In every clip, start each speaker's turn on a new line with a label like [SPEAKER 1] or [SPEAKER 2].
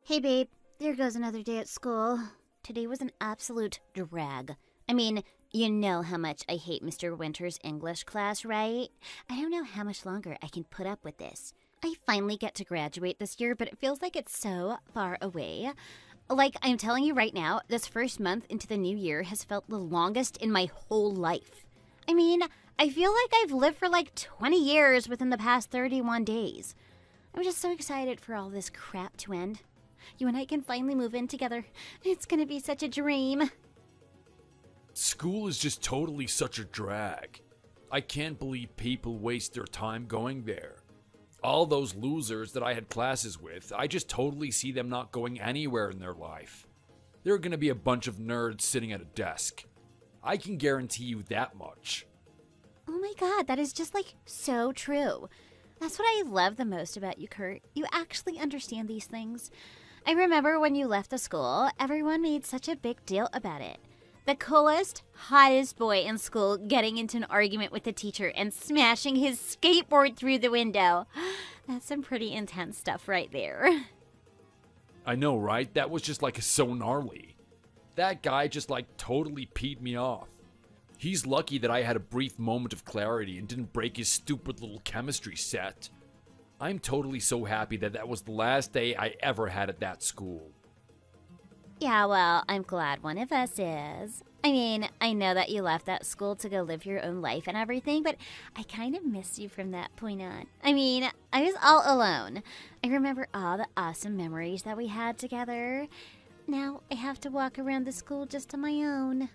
[SPEAKER 1] Hey babe, there goes another day at school. Today was an absolute drag. I mean, you know how much I hate Mr. Winter's English class, right? I don't know how much longer I can put up with this. I finally get to graduate this year, but it feels like it's so far away. Like, I'm telling you right now, this first month into the new year has felt the longest in my whole life. I mean, I feel like I've lived for like 20 years within the past 31 days. I'm just so excited for all this crap to end. You and I can finally move in together. It's gonna be such a dream.
[SPEAKER 2] School is just totally such a drag. I can't believe people waste their time going there. All those losers that I had classes with, I just totally see them not going anywhere in their life. They're gonna be a bunch of nerds sitting at a desk. I can guarantee you that much.
[SPEAKER 1] Oh my god, that is just like so true. That's what I love the most about you, Kurt. You actually understand these things. I remember when you left the school, everyone made such a big deal about it. The coolest, hottest boy in school getting into an argument with the teacher and smashing his skateboard through the window. That's some pretty intense stuff right there.
[SPEAKER 2] I know, right? That was just like so gnarly. That guy just like totally peed me off. He's lucky that I had a brief moment of clarity and didn't break his stupid little chemistry set. I'm totally so happy that that was the last day I ever had at that school.
[SPEAKER 1] Yeah, well, I'm glad one of us is. I mean, I know that you left that school to go live your own life and everything, but I kind of miss you from that point on. I mean, I was all alone. I remember all the awesome memories that we had together. Now I have to walk around the school just on my own.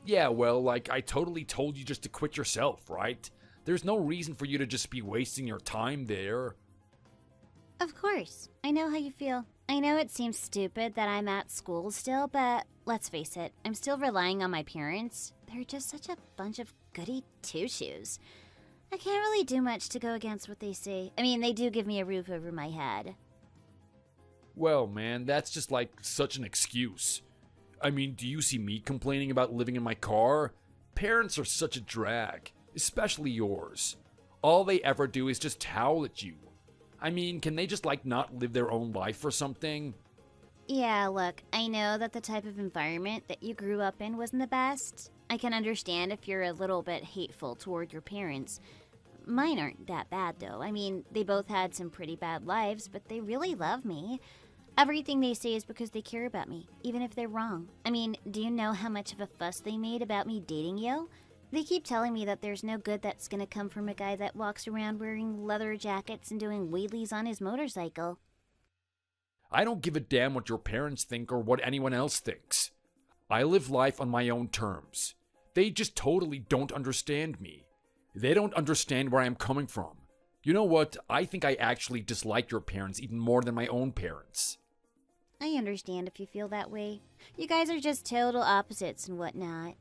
[SPEAKER 2] Yeah, well, like, I totally told you just to quit yourself, right? There's no reason for you to just be wasting your time there.
[SPEAKER 1] Of course. I know how you feel. I know it seems stupid that I'm at school still, but let's face it, I'm still relying on my parents. They're just such a bunch of goody two-shoes. I can't really do much to go against what they say. I mean, they do give me a roof over my head.
[SPEAKER 2] Well, man, that's just like such an excuse. I mean, do you see me complaining about living in my car? Parents are such a drag, especially yours. All they ever do is just howl at you. I mean, can they just like not live their own life or something?
[SPEAKER 1] Yeah, look, I know that the type of environment that you grew up in wasn't the best. I can understand if you're a little bit hateful toward your parents. Mine aren't that bad, though. I mean, they both had some pretty bad lives, but they really love me. Everything they say is because they care about me, even if they're wrong. I mean, do you know how much of a fuss they made about me dating you? They keep telling me that there's no good that's gonna come from a guy that walks around wearing leather jackets and doing wheelies on his motorcycle.
[SPEAKER 2] I don't give a damn what your parents think or what anyone else thinks. I live life on my own terms. They just totally don't understand me. They don't understand where I'm coming from. You know what? I think I actually dislike your parents even more than my own parents.
[SPEAKER 1] I understand if you feel that way. You guys are just total opposites and whatnot.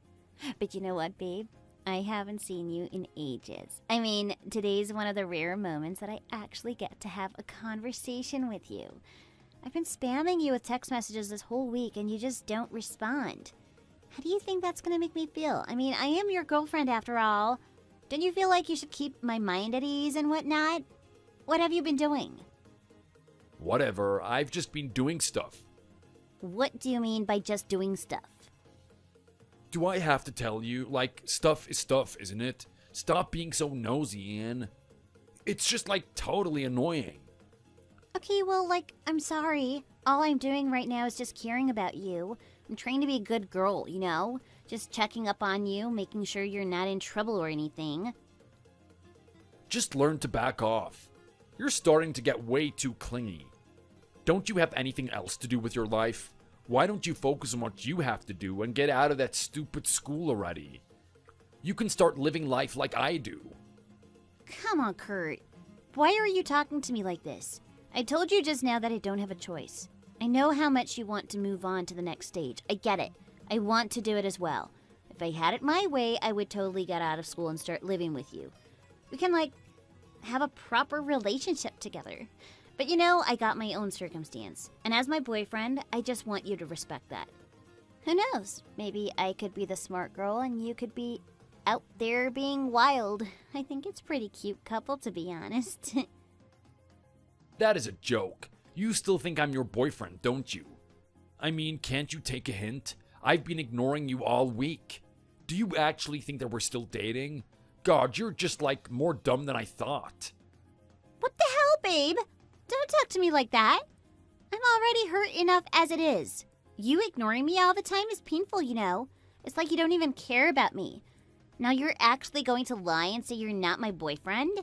[SPEAKER 1] But you know what, babe? I haven't seen you in ages. I mean, today's one of the rare moments that I actually get to have a conversation with you. I've been spamming you with text messages this whole week and you just don't respond. How do you think that's gonna make me feel? I mean, I am your girlfriend after all. Don't you feel like you should keep my mind at ease and whatnot? What have you been doing?
[SPEAKER 2] Whatever, I've just been doing stuff.
[SPEAKER 1] What do you mean by just doing stuff?
[SPEAKER 2] Do I have to tell you? Like, stuff is stuff, isn't it? Stop being so nosy, Anne. It's just like totally annoying.
[SPEAKER 1] Okay, well, like, I'm sorry. All I'm doing right now is just caring about you. I'm trying to be a good girl, you know? Just checking up on you, making sure you're not in trouble or anything.
[SPEAKER 2] Just learn to back off. You're starting to get way too clingy. Don't you have anything else to do with your life? Why don't you focus on what you have to do and get out of that stupid school already? You can start living life like I do.
[SPEAKER 1] Come on, Kurt. Why are you talking to me like this? I told you just now that I don't have a choice. I know how much you want to move on to the next stage. I get it. I want to do it as well. If I had it my way, I would totally get out of school and start living with you. We can, like, have a proper relationship together. But you know, I got my own circumstance. And as my boyfriend, I just want you to respect that. Who knows? Maybe I could be the smart girl and you could be out there being wild. I think it's a pretty cute couple, to be honest.
[SPEAKER 2] That is a joke. You still think I'm your boyfriend, don't you? I mean, can't you take a hint? I've been ignoring you all week. Do you actually think that we're still dating? God, you're just like more dumb than I thought.
[SPEAKER 1] What the hell, babe? Don't talk to me like that. I'm already hurt enough as it is. You ignoring me all the time is painful, you know. It's like you don't even care about me. Now you're actually going to lie and say you're not my boyfriend?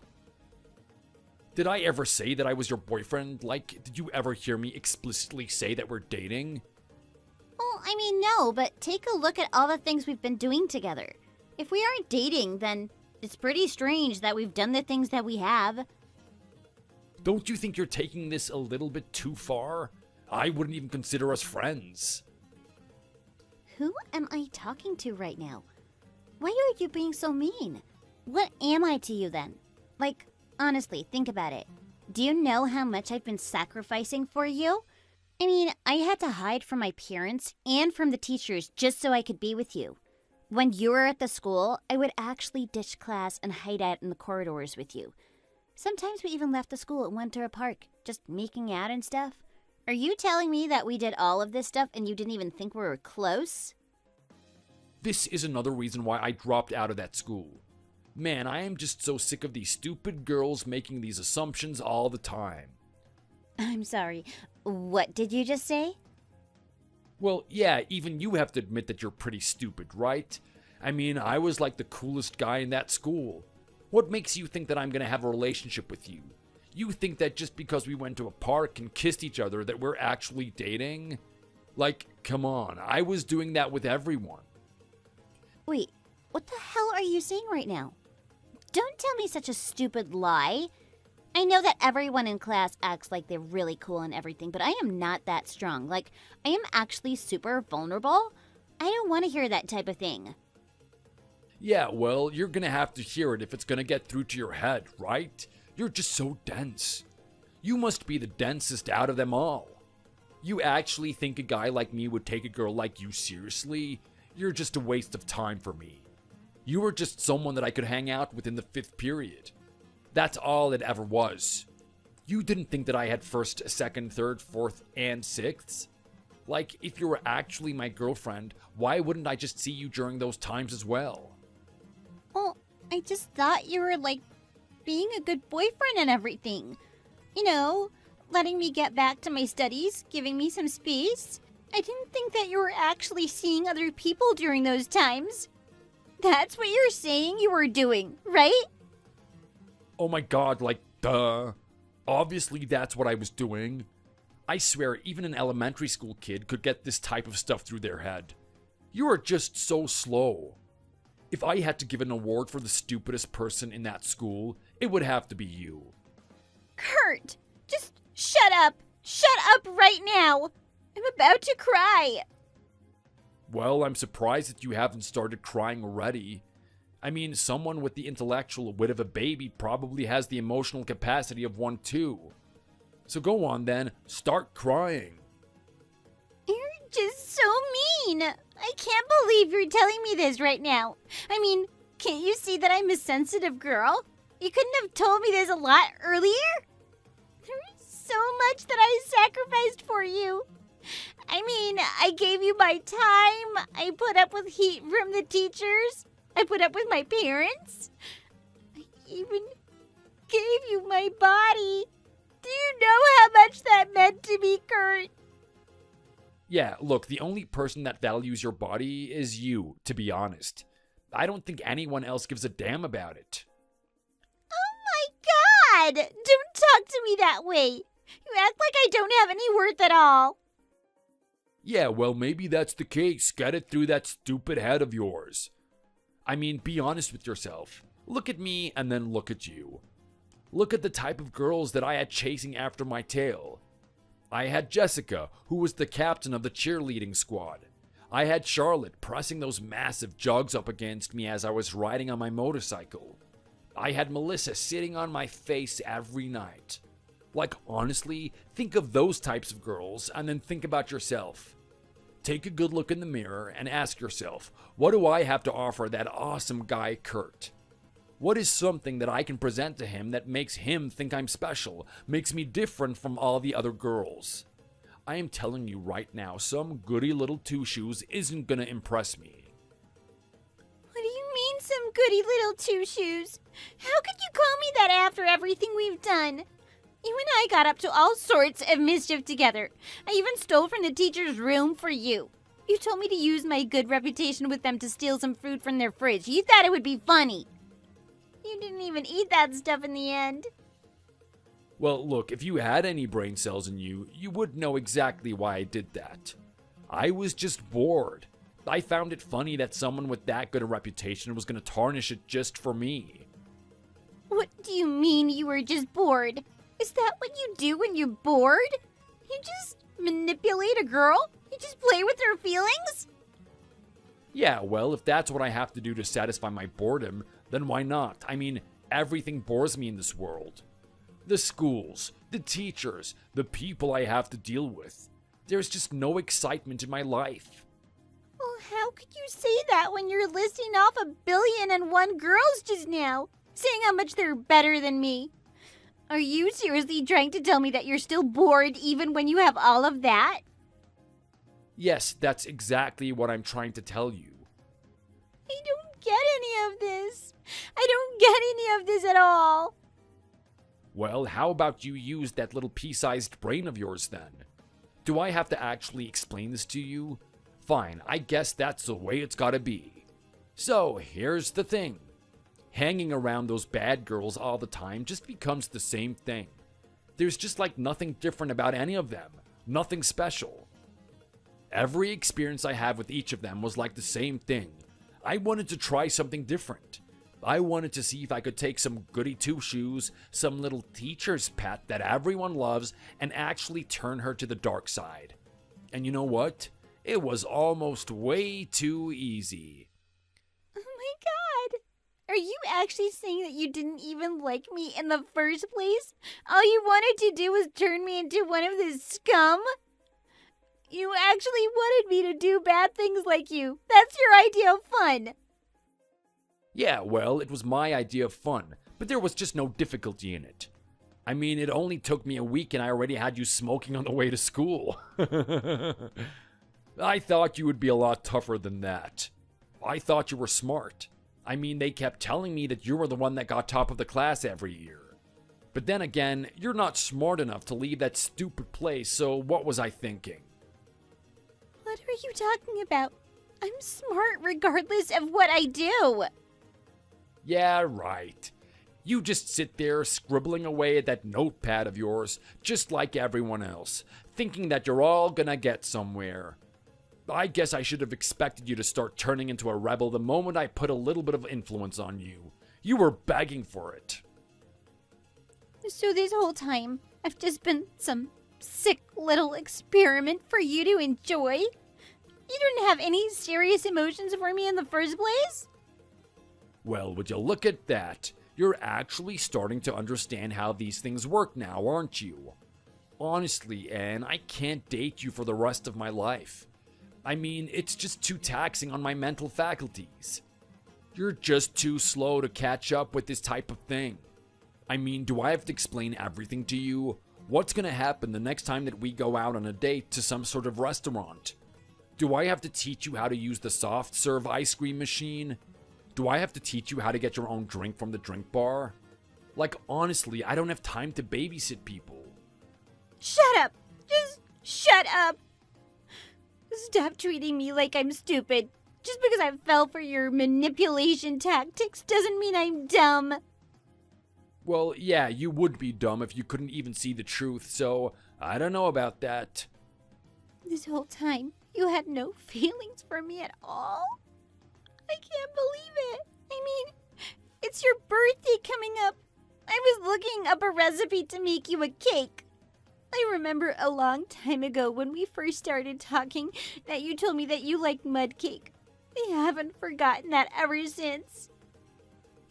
[SPEAKER 2] Did I ever say that I was your boyfriend? Like, did you ever hear me explicitly say that we're dating?
[SPEAKER 1] Well, I mean, no, but take a look at all the things we've been doing together. If we aren't dating, then it's pretty strange that we've done the things that we have.
[SPEAKER 2] Don't you think you're taking this a little bit too far? I wouldn't even consider us friends.
[SPEAKER 1] Who am I talking to right now? Why are you being so mean? What am I to you then? Like, honestly, think about it. Do you know how much I've been sacrificing for you? I mean, I had to hide from my parents and from the teachers just so I could be with you. When you were at the school, I would actually ditch class and hide out in the corridors with you. Sometimes we even left the school and went to a park, just making out and stuff. Are you telling me that we did all of this stuff and you didn't even think we were close?
[SPEAKER 2] This is another reason why I dropped out of that school. Man, I am just so sick of these stupid girls making these assumptions all the time.
[SPEAKER 1] I'm sorry, what did you just say?
[SPEAKER 2] Well, yeah, even you have to admit that you're pretty stupid, right? I mean, I was like the coolest guy in that school. What makes you think that I'm gonna have a relationship with you? You think that just because we went to a park and kissed each other that we're actually dating? Like, come on, I was doing that with everyone.
[SPEAKER 1] Wait, what the hell are you saying right now? Don't tell me such a stupid lie. I know that everyone in class acts like they're really cool and everything, but I am not that strong. Like, I am actually super vulnerable. I don't want to hear that type of thing.
[SPEAKER 2] Yeah, well, you're gonna have to hear it if it's gonna get through to your head, right? You're just so dense. You must be the densest out of them all. You actually think a guy like me would take a girl like you seriously? You're just a waste of time for me. You were just someone that I could hang out with in the 5th period. That's all it ever was. You didn't think that I had 1st, 2nd, 3rd, 4th, and 6ths? Like, if you were actually my girlfriend, why wouldn't I just see you during those times as well?
[SPEAKER 1] Well, I just thought you were, like, being a good boyfriend and everything. You know, letting me get back to my studies, giving me some space. I didn't think that you were actually seeing other people during those times. That's what you're saying you were doing, right?
[SPEAKER 2] Oh my god, like, duh. Obviously that's what I was doing. I swear, even an elementary school kid could get this type of stuff through their head. You are just so slow. If I had to give an award for the stupidest person in that school, it would have to be you.
[SPEAKER 1] Kurt, just shut up. Shut up right now. I'm about to cry.
[SPEAKER 2] Well, I'm surprised that you haven't started crying already. I mean, someone with the intellectual wit of a baby probably has the emotional capacity of one too. So go on then, start crying.
[SPEAKER 1] You're just so mean. I can't believe you're telling me this right now. I mean, can't you see that I'm a sensitive girl? You couldn't have told me this a lot earlier? There's so much that I sacrificed for you. I mean, I gave you my time. I put up with heat from the teachers. I put up with my parents. I even gave you my body. Do you know how much that meant to me, Kurt?
[SPEAKER 2] Yeah, look, the only person that values your body is you, to be honest. I don't think anyone else gives a damn about it.
[SPEAKER 1] Oh my God! Don't talk to me that way. You act like I don't have any worth at all.
[SPEAKER 2] Yeah, well, maybe that's the case. Get it through that stupid head of yours. I mean, be honest with yourself. Look at me and then look at you. Look at the type of girls that I had chasing after my tail. I had Jessica, who was the captain of the cheerleading squad. I had Charlotte pressing those massive jugs up against me as I was riding on my motorcycle. I had Melissa sitting on my face every night. Like, honestly, think of those types of girls and then think about yourself. Take a good look in the mirror and ask yourself, what do I have to offer that awesome guy, Kurt? What is something that I can present to him that makes him think I'm special, makes me different from all the other girls? I am telling you right now, some goody little two-shoes isn't gonna impress me.
[SPEAKER 1] What do you mean, some goody little two-shoes? How could you call me that after everything we've done? You and I got up to all sorts of mischief together. I even stole from the teacher's room for you. You told me to use my good reputation with them to steal some food from their fridge. You thought it would be funny. You didn't even eat that stuff in the end.
[SPEAKER 2] Well, look, if you had any brain cells in you, you would know exactly why I did that. I was just bored. I found it funny that someone with that good a reputation was going to tarnish it just for me.
[SPEAKER 1] What do you mean you were just bored? Is that what you do when you're bored? You just manipulate a girl? You just play with her feelings?
[SPEAKER 2] Yeah, well, if that's what I have to do to satisfy my boredom, then why not? I mean, everything bores me in this world. The schools, the teachers, the people I have to deal with. There's just no excitement in my life.
[SPEAKER 1] Well, how could you say that when you're listing off 1,000,000,001 girls just now, saying how much they're better than me? Are you seriously trying to tell me that you're still bored even when you have all of that?
[SPEAKER 2] Yes, that's exactly what I'm trying to tell you.
[SPEAKER 1] I don't get any of this. I don't get any of this at all.
[SPEAKER 2] Well, how about you use that little pea-sized brain of yours then? Do I have to actually explain this to you? Fine, I guess that's the way it's gotta be. So, here's the thing. Hanging around those bad girls all the time just becomes the same thing. There's just like nothing different about any of them. Nothing special. Every experience I have with each of them was like the same thing. I wanted to try something different. I wanted to see if I could take some goody two-shoes, some little teacher's pet that everyone loves, and actually turn her to the dark side. And you know what? It was almost way too easy.
[SPEAKER 1] Oh my god! Are you actually saying that you didn't even like me in the first place? All you wanted to do was turn me into one of this scum? You actually wanted me to do bad things like you. That's your idea of fun.
[SPEAKER 2] Yeah, well, it was my idea of fun, but there was just no difficulty in it. I mean, it only took me a week and I already had you smoking on the way to school. I thought you would be a lot tougher than that. I thought you were smart. I mean, they kept telling me that you were the one that got top of the class every year. But then again, you're not smart enough to leave that stupid place, so what was I thinking?
[SPEAKER 1] What are you talking about? I'm smart regardless of what I do.
[SPEAKER 2] Yeah, right. You just sit there scribbling away at that notepad of yours, just like everyone else, thinking that you're all gonna get somewhere. I guess I should have expected you to start turning into a rebel the moment I put a little bit of influence on you. You were begging for it.
[SPEAKER 1] So this whole time, I've just been some sick little experiment for you to enjoy? You didn't have any serious emotions for me in the first place?
[SPEAKER 2] Well, would you look at that? You're actually starting to understand how these things work now, aren't you? Honestly, Anne, I can't date you for the rest of my life. I mean, it's just too taxing on my mental faculties. You're just too slow to catch up with this type of thing. I mean, do I have to explain everything to you? What's gonna happen the next time that we go out on a date to some sort of restaurant? Do I have to teach you how to use the soft serve ice cream machine? Do I have to teach you how to get your own drink from the drink bar? Like, honestly, I don't have time to babysit people.
[SPEAKER 1] Shut up! Just shut up! Stop treating me like I'm stupid. Just because I fell for your manipulation tactics doesn't mean I'm dumb.
[SPEAKER 2] Well, yeah, you would be dumb if you couldn't even see the truth, so I don't know about that.
[SPEAKER 1] This whole time, you had no feelings for me at all? I can't believe it. I mean, it's your birthday coming up. I was looking up a recipe to make you a cake. I remember a long time ago when we first started talking that you told me that you liked mud cake. I haven't forgotten that ever since.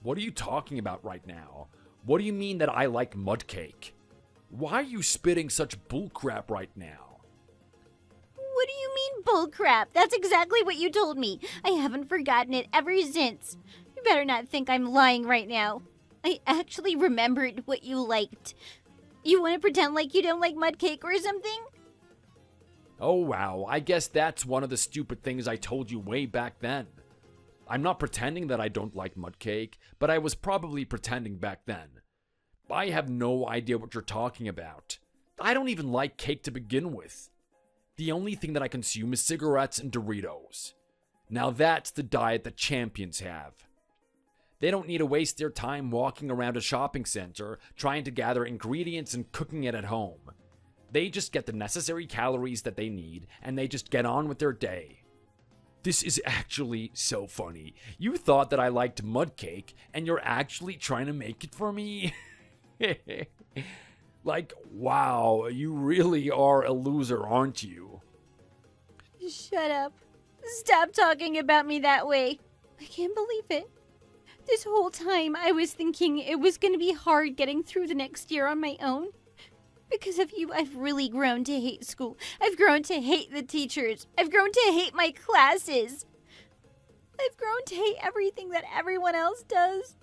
[SPEAKER 2] What are you talking about right now? What do you mean that I like mud cake? Why are you spitting such bullcrap right now?
[SPEAKER 1] What do you mean bullcrap? That's exactly what you told me. I haven't forgotten it ever since. You better not think I'm lying right now. I actually remembered what you liked. You want to pretend like you don't like mud cake or something?
[SPEAKER 2] Oh wow, I guess that's one of the stupid things I told you way back then. I'm not pretending that I don't like mud cake, but I was probably pretending back then. I have no idea what you're talking about. I don't even like cake to begin with. The only thing that I consume is cigarettes and Doritos. Now that's the diet that champions have. They don't need to waste their time walking around a shopping center trying to gather ingredients and cooking it at home. They just get the necessary calories that they need and they just get on with their day. This is actually so funny. You thought that I liked mud cake and you're actually trying to make it for me? Like, wow, you really are a loser, aren't you?
[SPEAKER 1] Shut up. Stop talking about me that way. I can't believe it. This whole time I was thinking it was going to be hard getting through the next year on my own. Because of you, I've really grown to hate school. I've grown to hate the teachers. I've grown to hate my classes. I've grown to hate everything that everyone else does.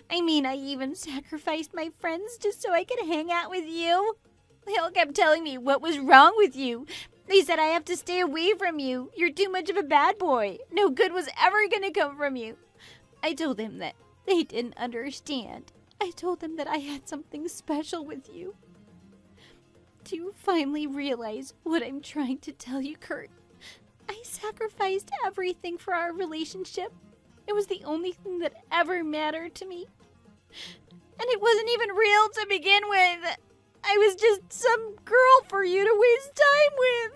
[SPEAKER 1] I mean, I even sacrificed my friends just so I could hang out with you. They all kept telling me what was wrong with you. They said I have to stay away from you. You're too much of a bad boy. No good was ever going to come from you. I told them that they didn't understand. I told them that I had something special with you. Do you finally realize what I'm trying to tell you, Kurt? I sacrificed everything for our relationship. It was the only thing that ever mattered to me. And it wasn't even real to begin with. I was just some girl for you to waste time with.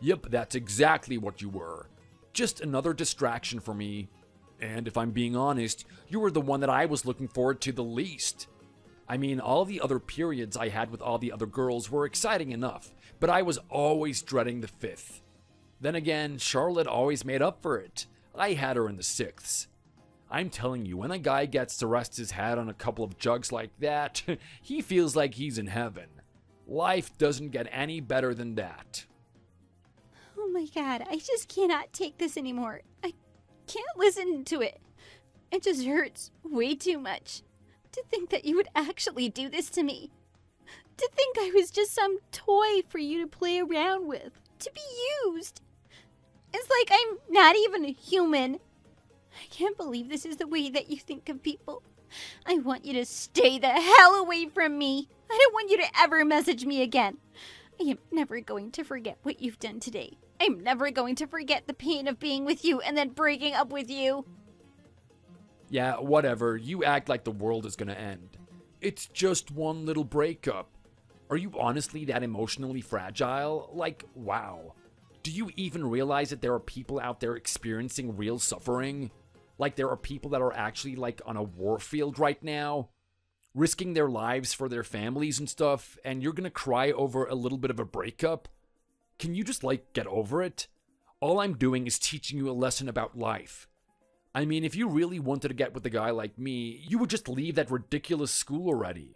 [SPEAKER 2] Yep, that's exactly what you were. Just another distraction for me. And if I'm being honest, you were the one that I was looking forward to the least. I mean, all the other periods I had with all the other girls were exciting enough, but I was always dreading the 5th. Then again, Charlotte always made up for it. I had her in the 6ths. I'm telling you, when a guy gets to rest his head on a couple of jugs like that, he feels like he's in heaven. Life doesn't get any better than that.
[SPEAKER 1] Oh my god, I just cannot take this anymore. I can't listen to it. It just hurts way too much. To think that you would actually do this to me. To think I was just some toy for you to play around with. To be used. It's like I'm not even human. I can't believe this is the way that you think of people. I want you to stay the hell away from me. I don't want you to ever message me again. I am never going to forget what you've done today. I'm never going to forget the pain of being with you and then breaking up with you.
[SPEAKER 2] Yeah, whatever. You act like the world is gonna end. It's just one little breakup. Are you honestly that emotionally fragile? Like, wow. Do you even realize that there are people out there experiencing real suffering? Like there are people that are actually like on a war field right now, risking their lives for their families and stuff, and you're gonna cry over a little bit of a breakup? Can you just like get over it? All I'm doing is teaching you a lesson about life. I mean, if you really wanted to get with a guy like me, you would just leave that ridiculous school already.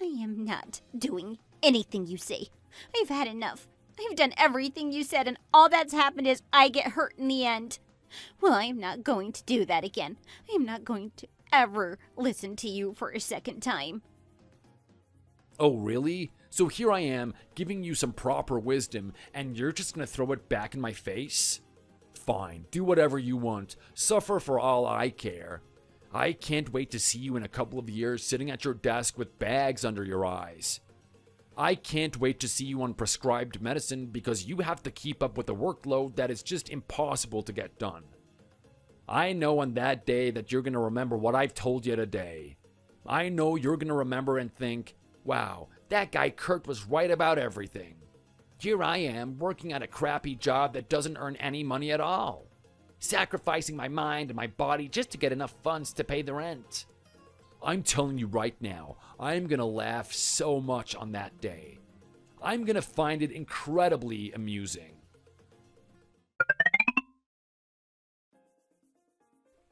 [SPEAKER 1] I am not doing anything you say. I've had enough. I've done everything you said, and all that's happened is I get hurt in the end. Well, I am not going to do that again. I am not going to ever listen to you for a second time.
[SPEAKER 2] Oh, really? So here I am, giving you some proper wisdom, and you're just gonna throw it back in my face? Fine, do whatever you want. Suffer for all I care. I can't wait to see you in a couple of years sitting at your desk with bags under your eyes. I can't wait to see you on prescribed medicine because you have to keep up with a workload that is just impossible to get done. I know on that day that you're going to remember what I've told you today. I know you're going to remember and think, wow, that guy Kurt was right about everything. Here I am, working at a crappy job that doesn't earn any money at all. Sacrificing my mind and my body just to get enough funds to pay the rent. I'm telling you right now, I'm gonna laugh so much on that day. I'm gonna find it incredibly amusing.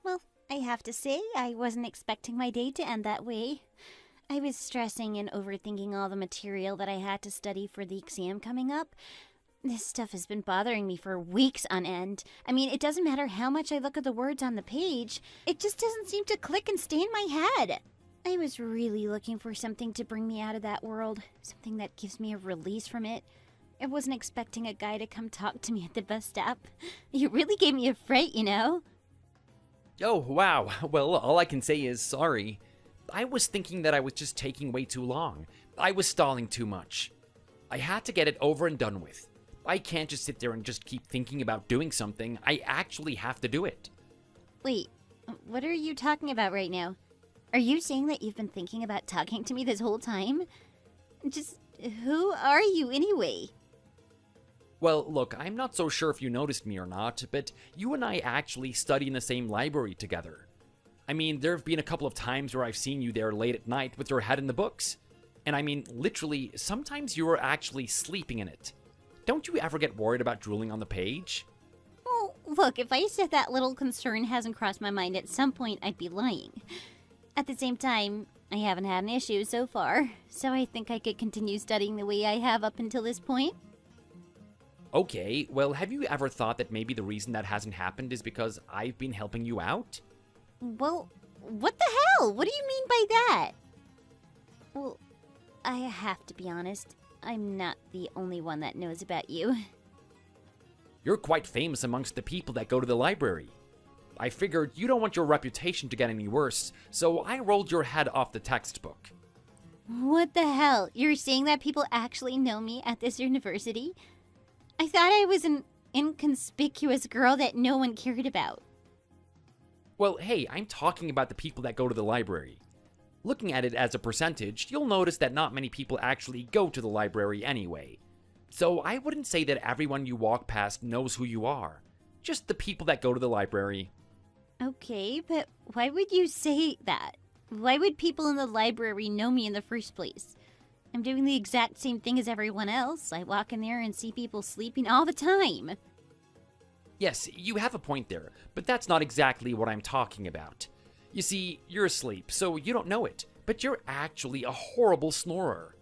[SPEAKER 1] Well, I have to say, I wasn't expecting my day to end that way. I was stressing and overthinking all the material that I had to study for the exam coming up. This stuff has been bothering me for weeks on end. I mean, it doesn't matter how much I look at the words on the page, it just doesn't seem to click and stay in my head. I was really looking for something to bring me out of that world, something that gives me a release from it. I wasn't expecting a guy to come talk to me at the bus stop. You really gave me a fright, you know?
[SPEAKER 3] Oh, wow. Well, all I can say is sorry. I was thinking that I was just taking way too long. I was stalling too much. I had to get it over and done with. I can't just sit there and just keep thinking about doing something. I actually have to do it.
[SPEAKER 1] Wait, what are you talking about right now? Are you saying that you've been thinking about talking to me this whole time? Just, who are you anyway?
[SPEAKER 3] Well, look, I'm not so sure if you noticed me or not, but you and I actually study in the same library together. I mean, there have been a couple of times where I've seen you there late at night with your head in the books. And I mean, literally, sometimes you are actually sleeping in it. Don't you ever get worried about drooling on the page?
[SPEAKER 1] Well, look, if I said that little concern hasn't crossed my mind at some point, I'd be lying. At the same time, I haven't had an issue so far, so I think I could continue studying the way I have up until this point.
[SPEAKER 3] Okay, well, have you ever thought that maybe the reason that hasn't happened is because I've been helping you out?
[SPEAKER 1] Well, what the hell? What do you mean by that? Well, I have to be honest. I'm not the only one that knows about you.
[SPEAKER 3] You're quite famous amongst the people that go to the library. I figured you don't want your reputation to get any worse, so I rolled your head off the textbook.
[SPEAKER 1] What the hell? You're saying that people actually know me at this university? I thought I was an inconspicuous girl that no one cared about.
[SPEAKER 3] Well, hey, I'm talking about the people that go to the library. Looking at it as a percentage, you'll notice that not many people actually go to the library anyway. So I wouldn't say that everyone you walk past knows who you are. Just the people that go to the library.
[SPEAKER 1] Okay, but why would you say that? Why would people in the library know me in the first place? I'm doing the exact same thing as everyone else. I walk in there and see people sleeping all the time.
[SPEAKER 3] Yes, you have a point there, but that's not exactly what I'm talking about. You see, you're asleep, so you don't know it, but you're actually a horrible snorer.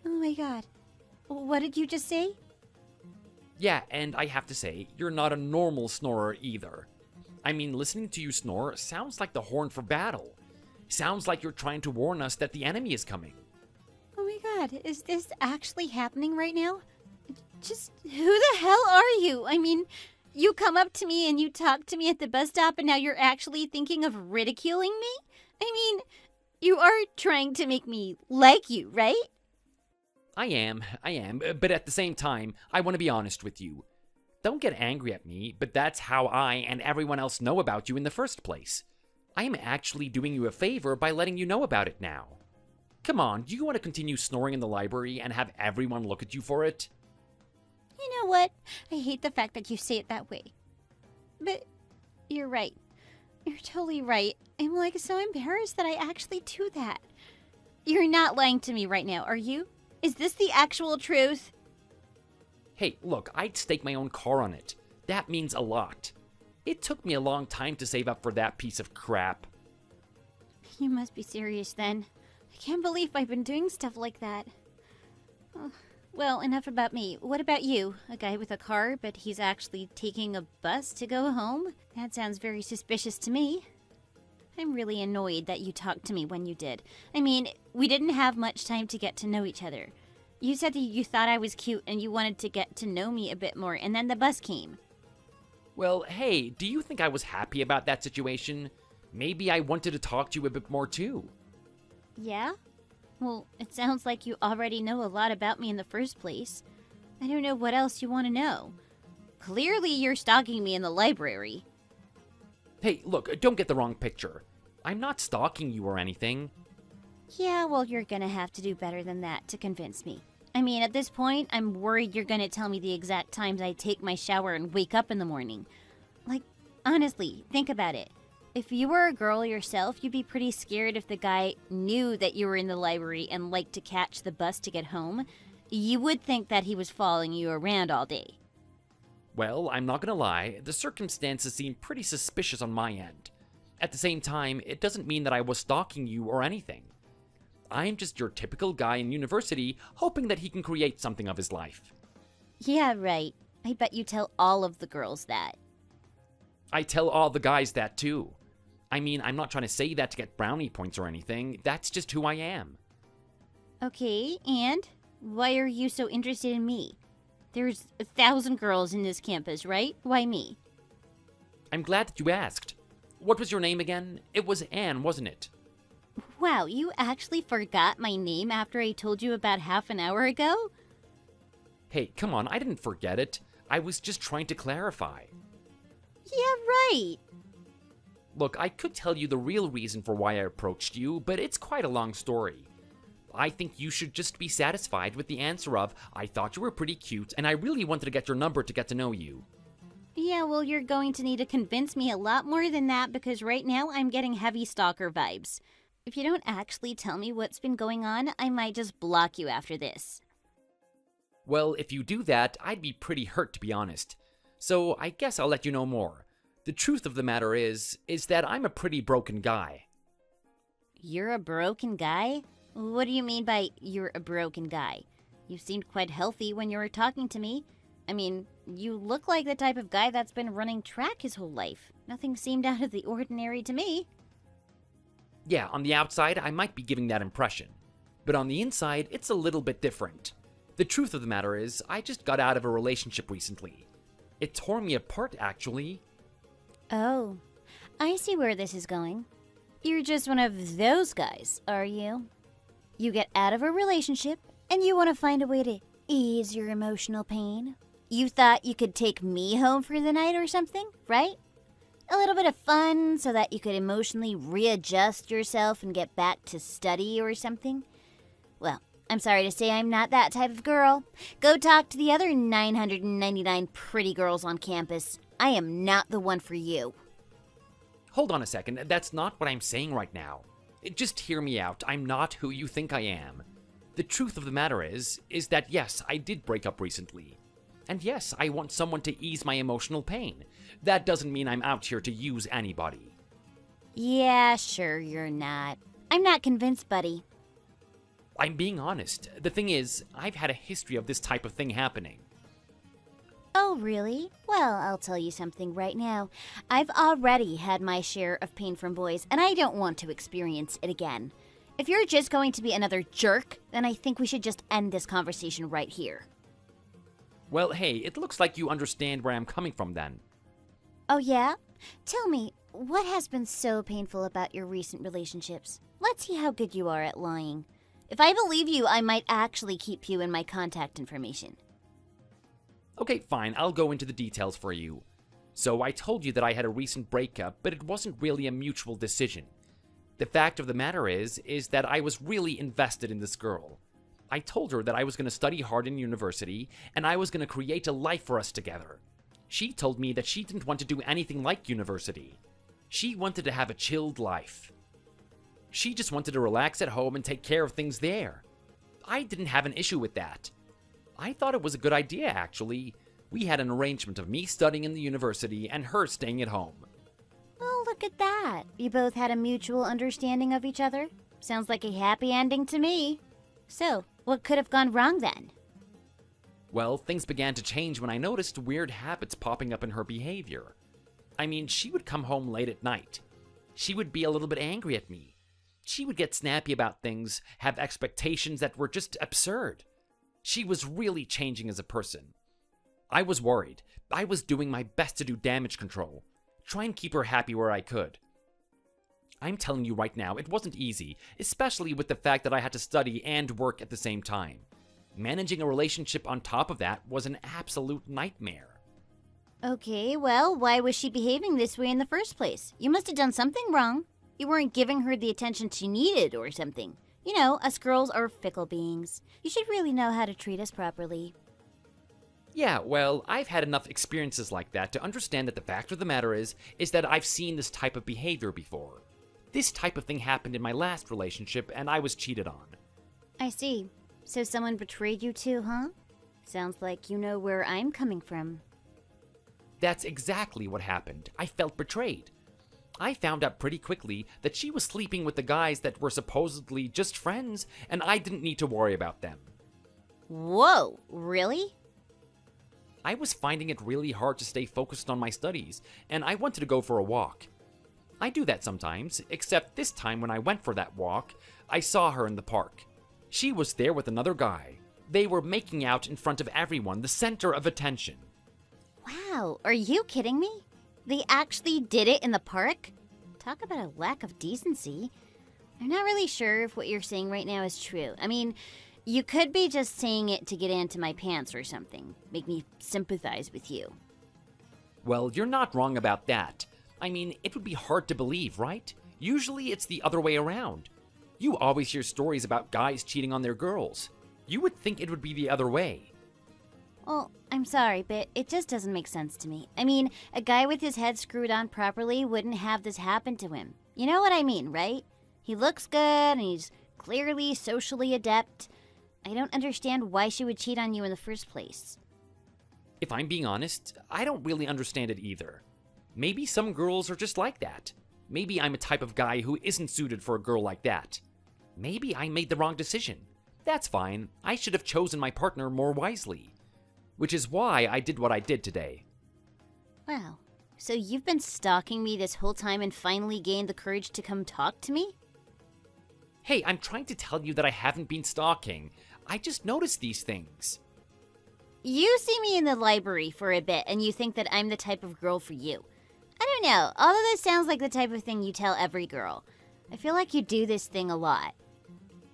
[SPEAKER 1] Oh my god. What did you just say?
[SPEAKER 3] Yeah, and I have to say, you're not a normal snorer either. I mean, listening to you snore sounds like the horn for battle. Sounds like you're trying to warn us that the enemy is coming.
[SPEAKER 1] Oh my god, is this actually happening right now? Just, who the hell are you? I mean, you come up to me and you talk to me at the bus stop and now you're actually thinking of ridiculing me? I mean, you are trying to make me like you, right?
[SPEAKER 3] I am, but at the same time, I want to be honest with you. Don't get angry at me, but that's how I and everyone else know about you in the first place. I am actually doing you a favor by letting you know about it now. Come on, do you want to continue snoring in the library and have everyone look at you for it?
[SPEAKER 1] You know what? I hate the fact that you say it that way. But you're right. You're totally right. I'm like so embarrassed that I actually do that. You're not lying to me right now, are you? Is this the actual truth?
[SPEAKER 3] Hey, look, I'd stake my own car on it. That means a lot. It took me a long time to save up for that piece of crap.
[SPEAKER 1] You must be serious then. I can't believe I've been doing stuff like that. Oh, well, enough about me. What about you? A guy with a car, but he's actually taking a bus to go home? That sounds very suspicious to me. I'm really annoyed that you talked to me when you did. I mean, we didn't have much time to get to know each other. You said that you thought I was cute and you wanted to get to know me a bit more, and then the bus came.
[SPEAKER 3] Well, hey, do you think I was happy about that situation? Maybe I wanted to talk to you a bit more too.
[SPEAKER 1] Yeah? Well, it sounds like you already know a lot about me in the first place. I don't know what else you want to know. Clearly you're stalking me in the library.
[SPEAKER 3] Hey, look, don't get the wrong picture. I'm not stalking you or anything.
[SPEAKER 1] Yeah, well, you're gonna have to do better than that to convince me. I mean, at this point, I'm worried you're gonna tell me the exact times I take my shower and wake up in the morning. Like, honestly, think about it. If you were a girl yourself, you'd be pretty scared if the guy knew that you were in the library and liked to catch the bus to get home. You would think that he was following you around all day.
[SPEAKER 3] Well, I'm not gonna lie, the circumstances seem pretty suspicious on my end. At the same time, it doesn't mean that I was stalking you or anything. I'm just your typical guy in university hoping that he can create something of his life.
[SPEAKER 1] Yeah, right. I bet you tell all of the girls that.
[SPEAKER 3] I tell all the guys that too. I mean, I'm not trying to say that to get brownie points or anything. That's just who I am.
[SPEAKER 1] Okay, and why are you so interested in me? There's 1,000 girls in this campus, right? Why me?
[SPEAKER 3] I'm glad that you asked. What was your name again? It was Anne, wasn't it?
[SPEAKER 1] Wow, you actually forgot my name after I told you about half an hour ago?
[SPEAKER 3] Hey, come on, I didn't forget it. I was just trying to clarify.
[SPEAKER 1] Yeah, right.
[SPEAKER 3] Look, I could tell you the real reason for why I approached you, but it's quite a long story. I think you should just be satisfied with the answer of, I thought you were pretty cute, and I really wanted to get your number to get to know you.
[SPEAKER 1] Yeah, well, you're going to need to convince me a lot more than that because right now I'm getting heavy stalker vibes. If you don't actually tell me what's been going on, I might just block you after this.
[SPEAKER 3] Well, if you do that, I'd be pretty hurt, to be honest. So I guess I'll let you know more. The truth of the matter is that I'm a pretty broken guy.
[SPEAKER 1] You're a broken guy? What do you mean by you're a broken guy? You seemed quite healthy when you were talking to me. I mean, you look like the type of guy that's been running track his whole life. Nothing seemed out of the ordinary to me.
[SPEAKER 3] Yeah, on the outside, I might be giving that impression. But on the inside, it's a little bit different. The truth of the matter is, I just got out of a relationship recently. It tore me apart, actually.
[SPEAKER 1] Oh, I see where this is going. You're just one of those guys, are you? You get out of a relationship, and you want to find a way to ease your emotional pain. You thought you could take me home for the night or something, right? A little bit of fun so that you could emotionally readjust yourself and get back to study or something? Well, I'm sorry to say I'm not that type of girl. Go talk to the other 999 pretty girls on campus. I am not the one for you.
[SPEAKER 3] Hold on a second, that's not what I'm saying right now. Just hear me out, I'm not who you think I am. The truth of the matter is that yes, I did break up recently. And yes, I want someone to ease my emotional pain. That doesn't mean I'm out here to use anybody.
[SPEAKER 1] Yeah, sure you're not. I'm not convinced, buddy.
[SPEAKER 3] I'm being honest. The thing is, I've had a history of this type of thing happening.
[SPEAKER 1] Oh, really? Well, I'll tell you something right now. I've already had my share of pain from boys, and I don't want to experience it again. If you're just going to be another jerk, then I think we should just end this conversation right here.
[SPEAKER 3] Well, hey, it looks like you understand where I'm coming from then.
[SPEAKER 1] Oh, yeah? Tell me, what has been so painful about your recent relationships? Let's see how good you are at lying. If I believe you, I might actually keep you in my contact information.
[SPEAKER 3] Okay, fine, I'll go into the details for you. So I told you that I had a recent breakup, but it wasn't really a mutual decision. The fact of the matter is that I was really invested in this girl. I told her that I was going to study hard in university, and I was going to create a life for us together. She told me that she didn't want to do anything like university. She wanted to have a chilled life. She just wanted to relax at home and take care of things there. I didn't have an issue with that. I thought it was a good idea, actually. We had an arrangement of me studying in the university and her staying at home.
[SPEAKER 1] Oh, look at that. You both had a mutual understanding of each other? Sounds like a happy ending to me. So, what could have gone wrong then?
[SPEAKER 3] Well, things began to change when I noticed weird habits popping up in her behavior. I mean, she would come home late at night. She would be a little bit angry at me. She would get snappy about things, have expectations that were just absurd. She was really changing as a person. I was worried. I was doing my best to do damage control. Try and keep her happy where I could. I'm telling you right now, it wasn't easy, especially with the fact that I had to study and work at the same time. Managing a relationship on top of that was an absolute nightmare.
[SPEAKER 1] Okay, well, why was she behaving this way in the first place? You must have done something wrong. You weren't giving her the attention she needed or something. You know, us girls are fickle beings. You should really know how to treat us properly.
[SPEAKER 3] Yeah, well, I've had enough experiences like that to understand that the fact of the matter is that I've seen this type of behavior before. This type of thing happened in my last relationship, and I was cheated on.
[SPEAKER 1] I see. So someone betrayed you too, huh? Sounds like you know where I'm coming from.
[SPEAKER 3] That's exactly what happened. I felt betrayed. I found out pretty quickly that she was sleeping with the guys that were supposedly just friends, and I didn't need to worry about them.
[SPEAKER 1] Whoa, really?
[SPEAKER 3] I was finding it really hard to stay focused on my studies, and I wanted to go for a walk. I do that sometimes, except this time when I went for that walk, I saw her in the park. She was there with another guy. They were making out in front of everyone, the center of attention.
[SPEAKER 1] Wow, are you kidding me? They actually did it in the park? Talk about a lack of decency. I'm not really sure if what you're saying right now is true. I mean, you could be just saying it to get into my pants or something. Make me sympathize with you.
[SPEAKER 3] Well, you're not wrong about that. I mean, it would be hard to believe, right? Usually it's the other way around. You always hear stories about guys cheating on their girls. You would think it would be the other way.
[SPEAKER 1] Well, I'm sorry, but it just doesn't make sense to me. I mean, a guy with his head screwed on properly wouldn't have this happen to him. You know what I mean, right? He looks good and he's clearly socially adept. I don't understand why she would cheat on you in the first place.
[SPEAKER 3] If I'm being honest, I don't really understand it either. Maybe some girls are just like that. Maybe I'm a type of guy who isn't suited for a girl like that. Maybe I made the wrong decision. That's fine. I should have chosen my partner more wisely. Which is why I did what I did today.
[SPEAKER 1] Wow. So you've been stalking me this whole time and finally gained the courage to come talk to me?
[SPEAKER 3] Hey, I'm trying to tell you that I haven't been stalking. I just noticed these things.
[SPEAKER 1] You see me in the library for a bit and you think that I'm the type of girl for you. I don't know. All of this sounds like the type of thing you tell every girl. I feel like you do this thing a lot.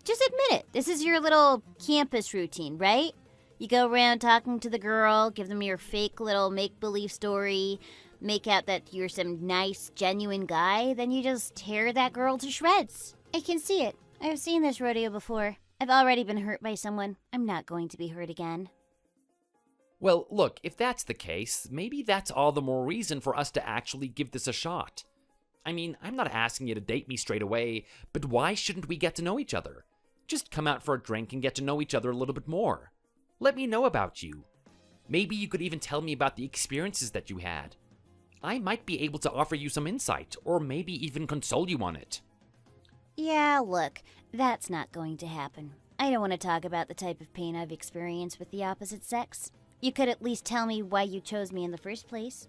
[SPEAKER 1] Just admit it. This is your little campus routine, right? You go around talking to the girl, give them your fake little make-believe story, make out that you're some nice, genuine guy, then you just tear that girl to shreds. I can see it. I've seen this rodeo before. I've already been hurt by someone. I'm not going to be hurt again.
[SPEAKER 3] Well, look, if that's the case, maybe that's all the more reason for us to actually give this a shot. I mean, I'm not asking you to date me straight away, but why shouldn't we get to know each other? Just come out for a drink and get to know each other a little bit more. Let me know about you. Maybe you could even tell me about the experiences that you had. I might be able to offer you some insight, or maybe even console you on it.
[SPEAKER 1] Yeah, look, that's not going to happen. I don't want to talk about the type of pain I've experienced with the opposite sex. You could at least tell me why you chose me in the first place.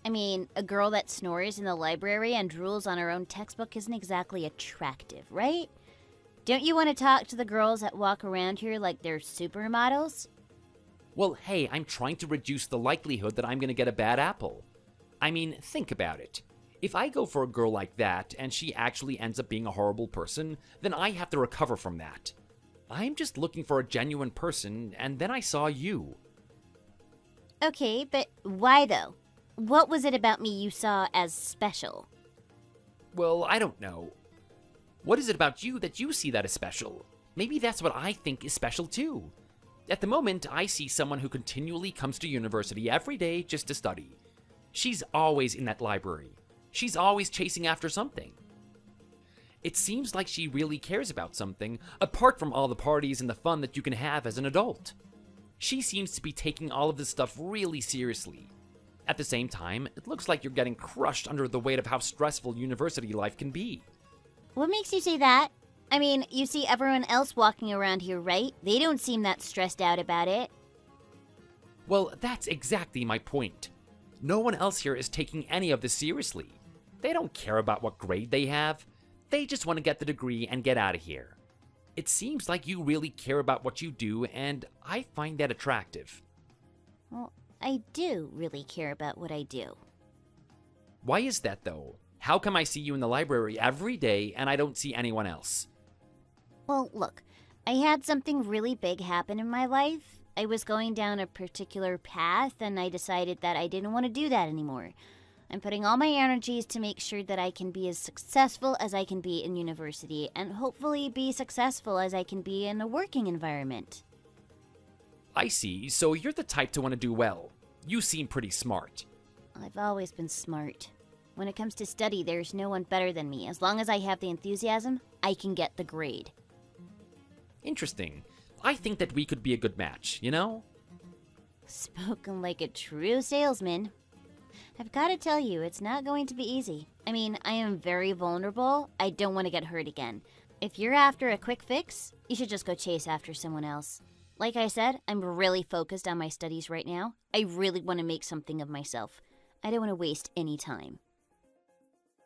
[SPEAKER 1] I mean, a girl that snores in the library and drools on her own textbook isn't exactly attractive, right? Don't you want to talk to the girls that walk around here like they're supermodels?
[SPEAKER 3] Well, hey, I'm trying to reduce the likelihood that I'm going to get a bad apple. I mean, think about it. If I go for a girl like that and she actually ends up being a horrible person, then I have to recover from that. I'm just looking for a genuine person, and then I saw you.
[SPEAKER 1] Okay, but why though? What was it about me you saw as special?
[SPEAKER 3] Well, I don't know. What is it about you that you see that is special? Maybe that's what I think is special too. At the moment, I see someone who continually comes to university every day just to study. She's always in that library. She's always chasing after something. It seems like she really cares about something, apart from all the parties and the fun that you can have as an adult. She seems to be taking all of this stuff really seriously. At the same time, it looks like you're getting crushed under the weight of how stressful university life can be.
[SPEAKER 1] What makes you say that? I mean, you see everyone else walking around here, right? They don't seem that stressed out about it.
[SPEAKER 3] Well, that's exactly my point. No one else here is taking any of this seriously. They don't care about what grade they have. They just want to get the degree and get out of here. It seems like you really care about what you do, and I find that attractive.
[SPEAKER 1] Well, I do really care about what I do.
[SPEAKER 3] Why is that, though? How come I see you in the library every day and I don't see anyone else?
[SPEAKER 1] Well, look, I had something really big happen in my life. I was going down a particular path and I decided that I didn't want to do that anymore. I'm putting all my energies to make sure that I can be as successful as I can be in university and hopefully be successful as I can be in a working environment.
[SPEAKER 3] I see, so you're the type to want to do well. You seem pretty smart.
[SPEAKER 1] I've always been smart. When it comes to study, there's no one better than me. As long as I have the enthusiasm, I can get the grade.
[SPEAKER 3] Interesting. I think that we could be a good match, you know?
[SPEAKER 1] Spoken like a true salesman. I've got to tell you, it's not going to be easy. I mean, I am very vulnerable. I don't want to get hurt again. If you're after a quick fix, you should just go chase after someone else. Like I said, I'm really focused on my studies right now. I really want to make something of myself. I don't want to waste any time.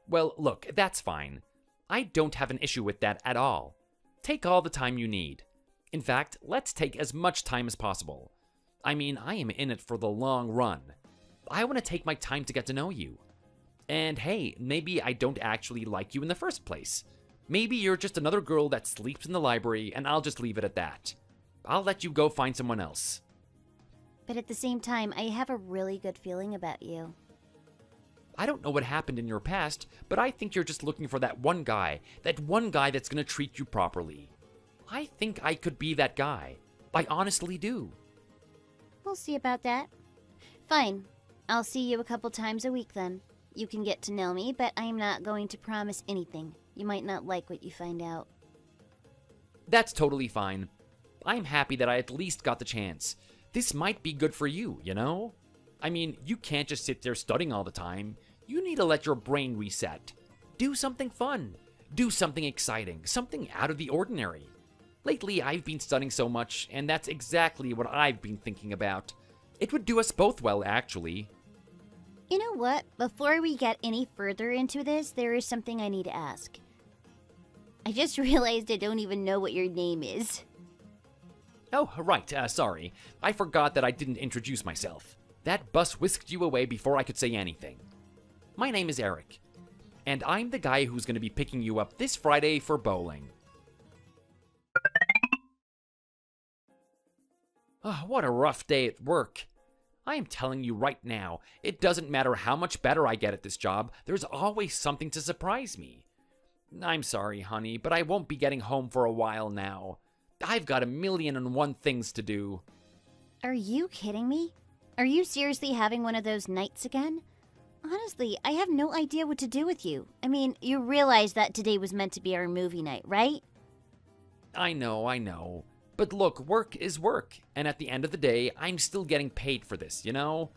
[SPEAKER 3] Well, look, that's fine. I don't have an issue with that at all. Take all the time you need. In fact, let's take as much time as possible. I mean, I am in it for the long run. I want to take my time to get to know you. And hey, maybe I don't actually like you in the first place. Maybe you're just another girl that sleeps in the library, and I'll just leave it at that. I'll let you go find someone else.
[SPEAKER 1] But at the same time, I have a really good feeling about you.
[SPEAKER 3] I don't know what happened in your past, but I think you're just looking for that one guy that's gonna treat you properly. I think I could be that guy. I honestly do.
[SPEAKER 1] We'll see about that. Fine. I'll see you a couple times a week then. You can get to know me, but I'm not going to promise anything. You might not like what you find out.
[SPEAKER 3] That's totally fine. I'm happy that I at least got the chance. This might be good for you, you know? I mean, you can't just sit there studying all the time. You need to let your brain reset. Do something fun. Do something exciting. Something out of the ordinary. Lately, I've been studying so much, and that's exactly what I've been thinking about. It would do us both well, actually.
[SPEAKER 1] You know what? Before we get any further into this, there is something I need to ask. I just realized I don't even know what your name is.
[SPEAKER 3] Oh, right, sorry. I forgot that I didn't introduce myself. That bus whisked you away before I could say anything. My name is Eric, and I'm the guy who's going to be picking you up this Friday for bowling. Oh, what a rough day at work. I am telling you right now, it doesn't matter how much better I get at this job, there's always something to surprise me. I'm sorry, honey, but I won't be getting home for a while now. I've got 1,000,001 things to do.
[SPEAKER 1] Are you kidding me? Are you seriously having one of those nights again? Honestly, I have no idea what to do with you. I mean, you realize that today was meant to be our movie night, right?
[SPEAKER 3] I know. But look, work is work, and at the end of the day, I'm still getting paid for this, you know?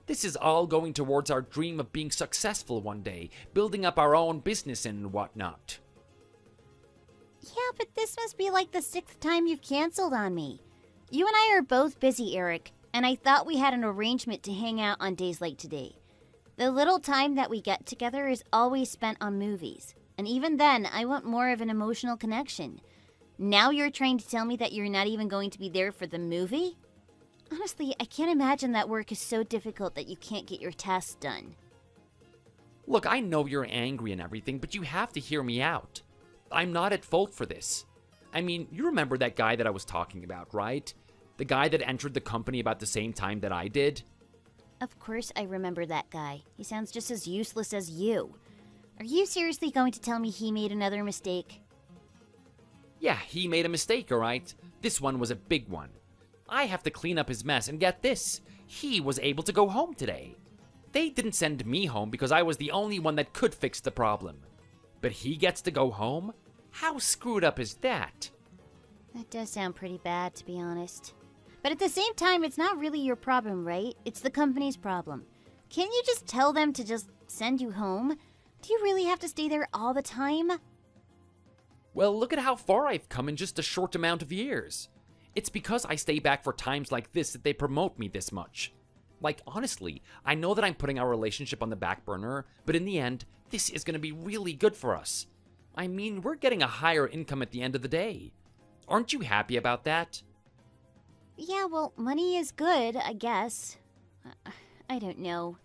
[SPEAKER 3] This is all going towards our dream of being successful one day, building up our own business and whatnot.
[SPEAKER 1] Yeah, but this must be like the 6th time you've canceled on me. You and I are both busy, Eric, and I thought we had an arrangement to hang out on days like today. The little time that we get together is always spent on movies, and even then, I want more of an emotional connection. Now you're trying to tell me that you're not even going to be there for the movie? Honestly, I can't imagine that work is so difficult that you can't get your tasks done.
[SPEAKER 3] Look, I know you're angry and everything, but you have to hear me out. I'm not at fault for this. I mean, you remember that guy that I was talking about, right? The guy that entered the company about the same time that I did?
[SPEAKER 1] Of course I remember that guy. He sounds just as useless as you. Are you seriously going to tell me he made another mistake?
[SPEAKER 3] Yeah, he made a mistake, alright? This one was a big one. I have to clean up his mess, and get this, he was able to go home today. They didn't send me home because I was the only one that could fix the problem. But he gets to go home? How screwed up is that?
[SPEAKER 1] That does sound pretty bad, to be honest. But at the same time, it's not really your problem, right? It's the company's problem. Can't you just tell them to just send you home? Do you really have to stay there all the time?
[SPEAKER 3] Well, look at how far I've come in just a short amount of years. It's because I stay back for times like this that they promote me this much. Like, honestly, I know that I'm putting our relationship on the back burner, but in the end, this is going to be really good for us. I mean, we're getting a higher income at the end of the day. Aren't you happy about that?
[SPEAKER 1] Yeah, well, money is good, I guess. I don't know.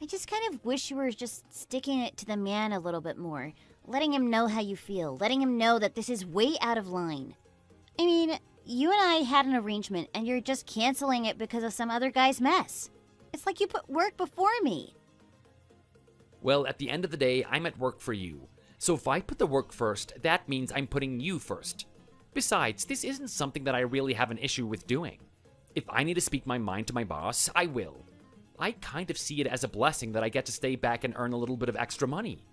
[SPEAKER 1] I just kind of wish you were just sticking it to the man a little bit more. Letting him know how you feel. Letting him know that this is way out of line. I mean, you and I had an arrangement, and you're just canceling it because of some other guy's mess. It's like you put work before me.
[SPEAKER 3] Well, at the end of the day, I'm at work for you. So if I put the work first, that means I'm putting you first. Besides, this isn't something that I really have an issue with doing. If I need to speak my mind to my boss, I will. I kind of see it as a blessing that I get to stay back and earn a little bit of extra money.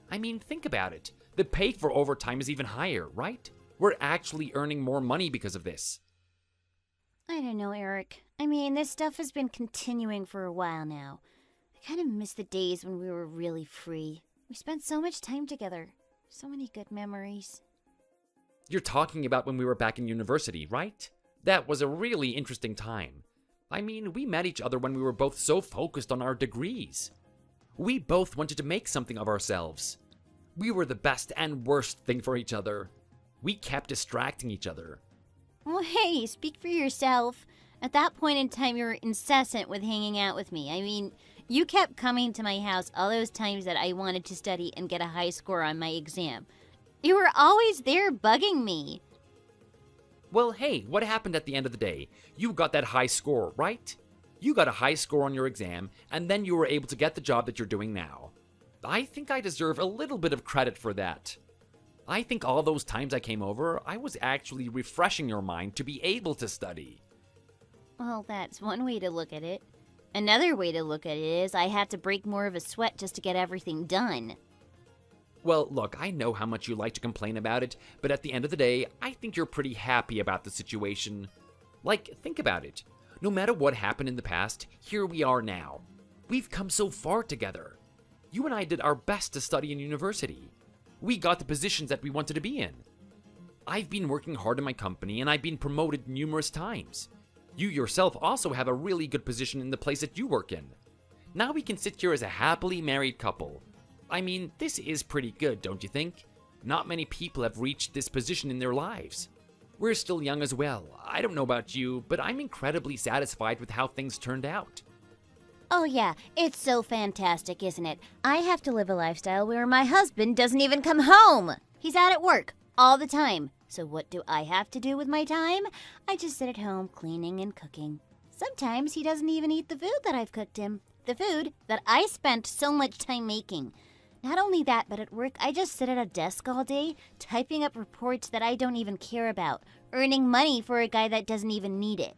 [SPEAKER 3] I mean, think about it. The pay for overtime is even higher, right? We're actually earning more money because of this.
[SPEAKER 1] I don't know, Eric. I mean, this stuff has been continuing for a while now. I kind of miss the days when we were really free. We spent so much time together. So many good memories.
[SPEAKER 3] You're talking about when we were back in university, right? That was a really interesting time. I mean, we met each other when we were both so focused on our degrees. We both wanted to make something of ourselves. We were the best and worst thing for each other. We kept distracting each other.
[SPEAKER 1] Well, hey, speak for yourself. At that point in time, you were incessant with hanging out with me. I mean, you kept coming to my house all those times that I wanted to study and get a high score on my exam. You were always there bugging me.
[SPEAKER 3] Well, hey, what happened at the end of the day? You got that high score, right? You got a high score on your exam, and then you were able to get the job that you're doing now. I think I deserve a little bit of credit for that. I think all those times I came over, I was actually refreshing your mind to be able to study.
[SPEAKER 1] Well, that's one way to look at it. Another way to look at it is I had to break more of a sweat just to get everything done.
[SPEAKER 3] Well, look, I know how much you like to complain about it, but at the end of the day, I think you're pretty happy about the situation. Like, think about it. No matter what happened in the past, here we are now. We've come so far together. You and I did our best to study in university. We got the positions that we wanted to be in. I've been working hard in my company, and I've been promoted numerous times. You yourself also have a really good position in the place that you work in. Now we can sit here as a happily married couple. I mean, this is pretty good, don't you think? Not many people have reached this position in their lives. We're still young as well. I don't know about you, but I'm incredibly satisfied with how things turned out.
[SPEAKER 1] Oh yeah, it's so fantastic, isn't it? I have to live a lifestyle where my husband doesn't even come home. He's out at work all the time. So what do I have to do with my time? I just sit at home cleaning and cooking. Sometimes he doesn't even eat the food that I've cooked him. The food that I spent so much time making. Not only that, but at work, I just sit at a desk all day, typing up reports that I don't even care about, earning money for a guy that doesn't even need it.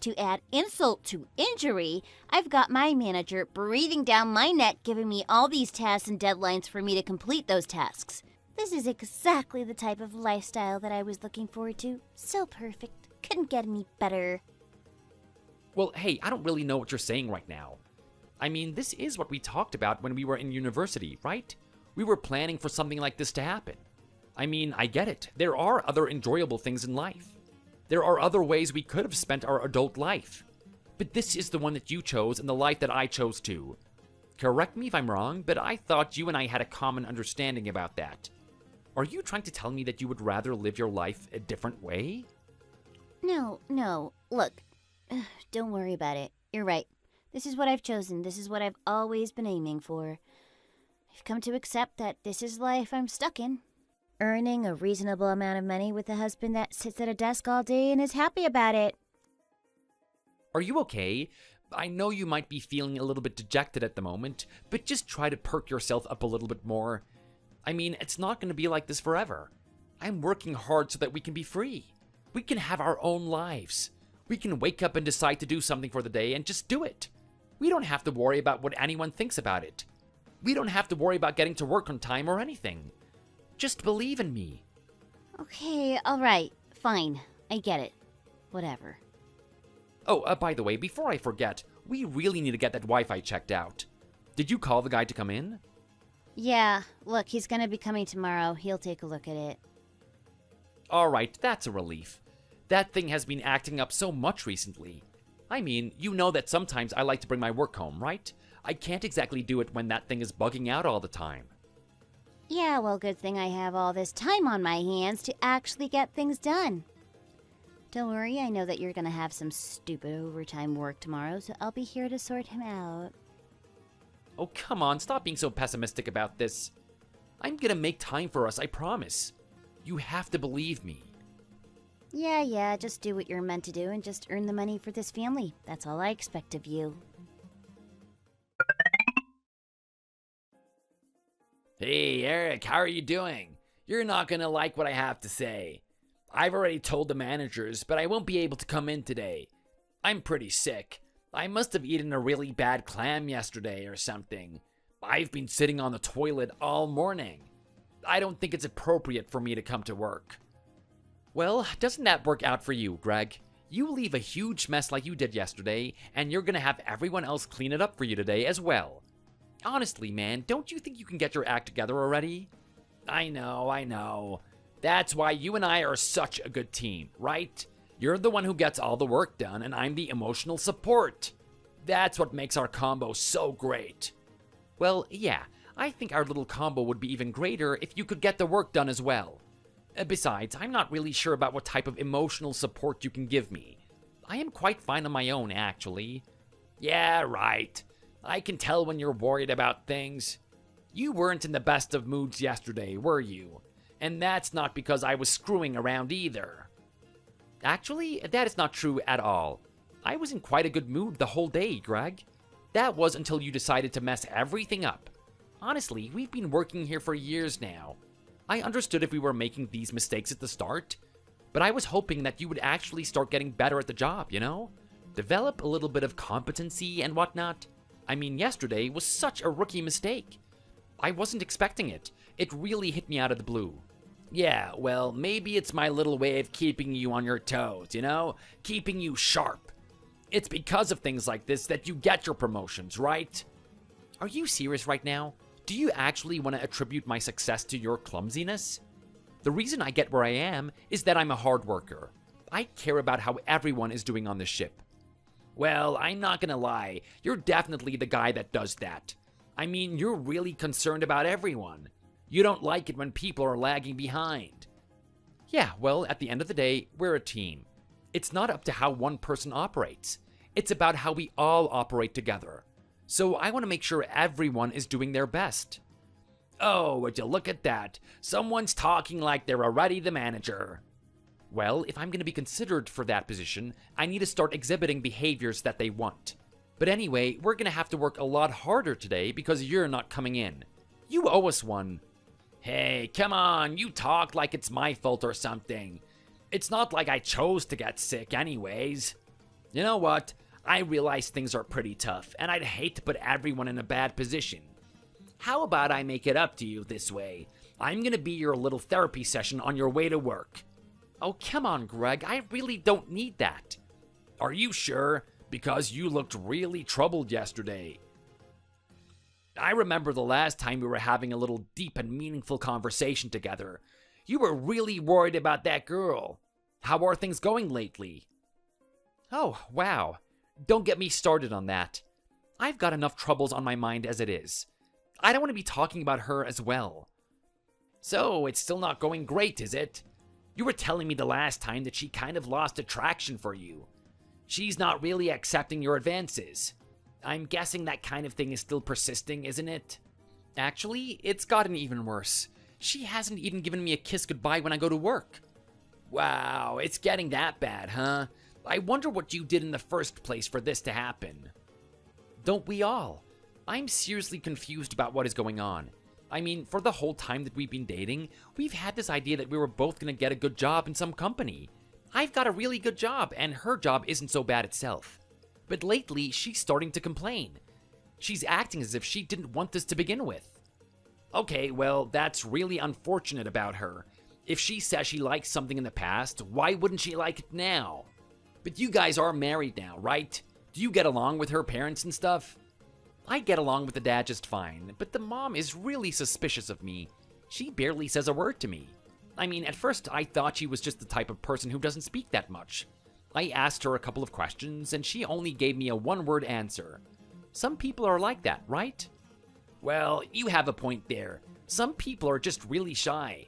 [SPEAKER 1] To add insult to injury, I've got my manager breathing down my neck, giving me all these tasks and deadlines for me to complete those tasks. This is exactly the type of lifestyle that I was looking forward to. So perfect. Couldn't get any better.
[SPEAKER 3] Well, hey, I don't really know what you're saying right now. I mean, this is what we talked about when we were in university, right? We were planning for something like this to happen. I mean, I get it. There are other enjoyable things in life. There are other ways we could have spent our adult life. But this is the one that you chose and the life that I chose too. Correct me if I'm wrong, but I thought you and I had a common understanding about that. Are you trying to tell me that you would rather live your life a different way?
[SPEAKER 1] No. Look, don't worry about it. You're right. This is what I've chosen. This is what I've always been aiming for. I've come to accept that this is life I'm stuck in. Earning a reasonable amount of money with a husband that sits at a desk all day and is happy about it.
[SPEAKER 3] Are you okay? I know you might be feeling a little bit dejected at the moment, but just try to perk yourself up a little bit more. I mean, it's not going to be like this forever. I'm working hard so that we can be free. We can have our own lives. We can wake up and decide to do something for the day and just do it. We don't have to worry about what anyone thinks about it. We don't have to worry about getting to work on time or anything. Just believe in me.
[SPEAKER 1] Okay, alright, fine. I get it. Whatever.
[SPEAKER 3] Oh, by the way, before I forget, we really need to get that Wi-Fi checked out. Did you call the guy to come in?
[SPEAKER 1] Yeah, look, he's gonna be coming tomorrow. He'll take a look at it.
[SPEAKER 3] Alright, that's a relief. That thing has been acting up so much recently. I mean, you know that sometimes I like to bring my work home, right? I can't exactly do it when that thing is bugging out all the time.
[SPEAKER 1] Yeah, well, good thing I have all this time on my hands to actually get things done. Don't worry, I know that you're gonna have some stupid overtime work tomorrow, so I'll be here to sort him out.
[SPEAKER 3] Oh, come on, stop being so pessimistic about this. I'm gonna make time for us, I promise. You have to believe me.
[SPEAKER 1] Yeah, just do what you're meant to do and just earn the money for this family. That's all I expect of you.
[SPEAKER 2] Hey, Eric, how are you doing? You're not gonna like what I have to say. I've already told the managers, but I won't be able to come in today. I'm pretty sick. I must have eaten a really bad clam yesterday or something. I've been sitting on the toilet all morning. I don't think it's appropriate for me to come to work.
[SPEAKER 3] Well, doesn't that work out for you, Greg? You leave a huge mess like you did yesterday, and you're gonna have everyone else clean it up for you today as well. Honestly, man, don't you think you can get your act together already?
[SPEAKER 2] I know. That's why you and I are such a good team, right?
[SPEAKER 3] You're the one who gets all the work done, and I'm the emotional support. That's what makes our combo so great. Well, yeah, I think our little combo would be even greater if you could get the work done as well. Besides, I'm not really sure about what type of emotional support you can give me. I am quite fine on my own, actually. Yeah, right. I can tell when you're worried about things. You weren't in the best of moods yesterday, were you? And that's not because I was screwing around either. Actually, that is not true at all. I was in quite a good mood the whole day, Greg. That was until you decided to mess everything up. Honestly, we've been working here for years now. I understood if we were making these mistakes at the start, but I was hoping that you would actually start getting better at the job, you know? Develop a little bit of competency and whatnot. I mean, yesterday was such a rookie mistake. I wasn't expecting it. It really hit me out of the blue. Yeah, well, maybe it's my little way of keeping you on your toes, you know? Keeping you sharp. It's because of things like this that you get your promotions, right? Are you serious right now? Do you actually want to attribute my success to your clumsiness? The reason I get where I am is that I'm a hard worker. I care about how everyone is doing on the ship. Well, I'm not gonna lie, you're definitely the guy that does that. I mean, you're really concerned about everyone. You don't like it when people are lagging behind. Yeah, well, at the end of the day, we're a team. It's not up to how one person operates. It's about how we all operate together. So I want to make sure everyone is doing their best. Oh, would you look at that? Someone's talking like they're already the manager. Well, if I'm going to be considered for that position, I need to start exhibiting behaviors that they want. But anyway, we're going to have to work a lot harder today because you're not coming in. You owe us one. Hey, come on, you talk like it's my fault or something. It's not like I chose to get sick anyways. You know what? I realize things are pretty tough, and I'd hate to put everyone in a bad position. How about I make it up to you this way? I'm gonna be your little therapy session on your way to work. Oh, come on, Greg, I really don't need that. Are you sure? Because you looked really troubled yesterday. I remember the last time we were having a little deep and meaningful conversation together. You were really worried about that girl. How are things going lately? Oh, wow. Don't get me started on that. I've got enough troubles on my mind as it is. I don't want to be talking about her as well. So, it's still not going great, is it? You were telling me the last time that she kind of lost attraction for you. She's not really accepting your advances. I'm guessing that kind of thing is still persisting, isn't it? Actually, it's gotten even worse. She hasn't even given me a kiss goodbye when I go to work. Wow, it's getting that bad, huh? I wonder what you did in the first place for this to happen. Don't we all? I'm seriously confused about what is going on. I mean, for the whole time that we've been dating, we've had this idea that we were both gonna get a good job in some company. I've got a really good job, and her job isn't so bad itself. But lately, she's starting to complain. She's acting as if she didn't want this to begin with. Okay, well, that's really unfortunate about her. If she says she liked something in the past, why wouldn't she like it now? But you guys are married now, right? Do you get along with her parents and stuff? I get along with the dad just fine, but the mom is really suspicious of me. She barely says a word to me. I mean, at first I thought she was just the type of person who doesn't speak that much. I asked her a couple of questions, and she only gave me a one-word answer. Some people are like that, right? Well, you have a point there. Some people are just really shy.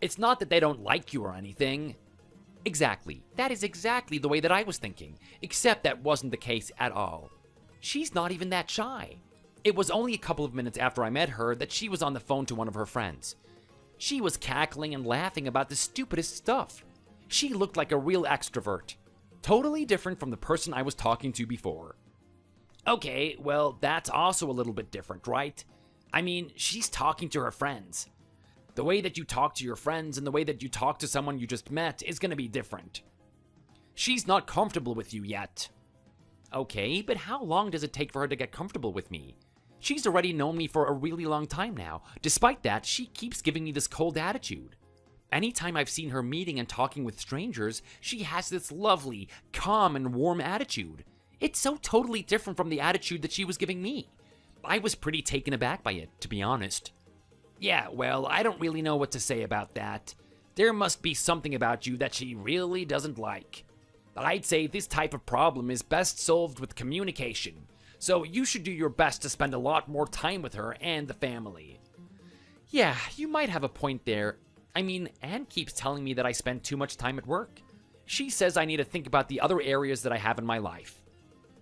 [SPEAKER 3] It's not that they don't like you or anything. Exactly. That is exactly the way that I was thinking, except that wasn't the case at all. She's not even that shy. It was only a couple of minutes after I met her that she was on the phone to one of her friends. She was cackling and laughing about the stupidest stuff. She looked like a real extrovert. Totally different from the person I was talking to before. Okay, well, that's also a little bit different, right? I mean, she's talking to her friends. The way that you talk to your friends and the way that you talk to someone you just met is going to be different. She's not comfortable with you yet. Okay, but how long does it take for her to get comfortable with me? She's already known me for a really long time now. Despite that, she keeps giving me this cold attitude. Anytime I've seen her meeting and talking with strangers, she has this lovely, calm, and warm attitude. It's so totally different from the attitude that she was giving me. I was pretty taken aback by it, to be honest. Yeah, well, I don't really know what to say about that. There must be something about you that she really doesn't like. I'd say this type of problem is best solved with communication, so you should do your best to spend a lot more time with her and the family. Yeah, you might have a point there. I mean, Anne keeps telling me that I spend too much time at work. She says I need to think about the other areas that I have in my life.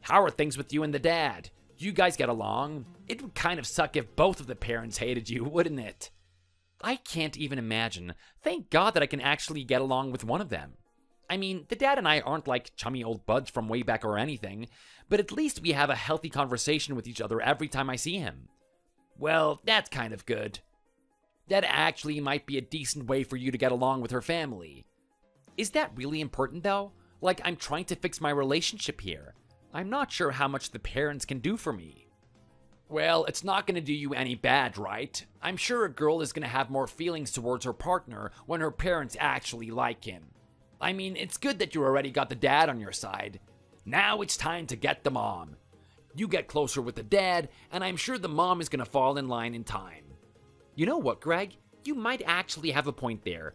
[SPEAKER 3] How are things with you and the dad? Do you guys get along? It would kind of suck if both of the parents hated you, wouldn't it? I can't even imagine. Thank God that I can actually get along with one of them. I mean, the dad and I aren't like chummy old buds from way back or anything, but at least we have a healthy conversation with each other every time I see him. Well, that's kind of good. That actually might be a decent way for you to get along with her family. Is that really important though? Like, I'm trying to fix my relationship here. I'm not sure how much the parents can do for me. Well, it's not going to do you any bad, right? I'm sure a girl is going to have more feelings towards her partner when her parents actually like him. I mean, it's good that you already got the dad on your side. Now it's time to get the mom. You get closer with the dad, and I'm sure the mom is going to fall in line in time. You know what, Greg? You might actually have a point there.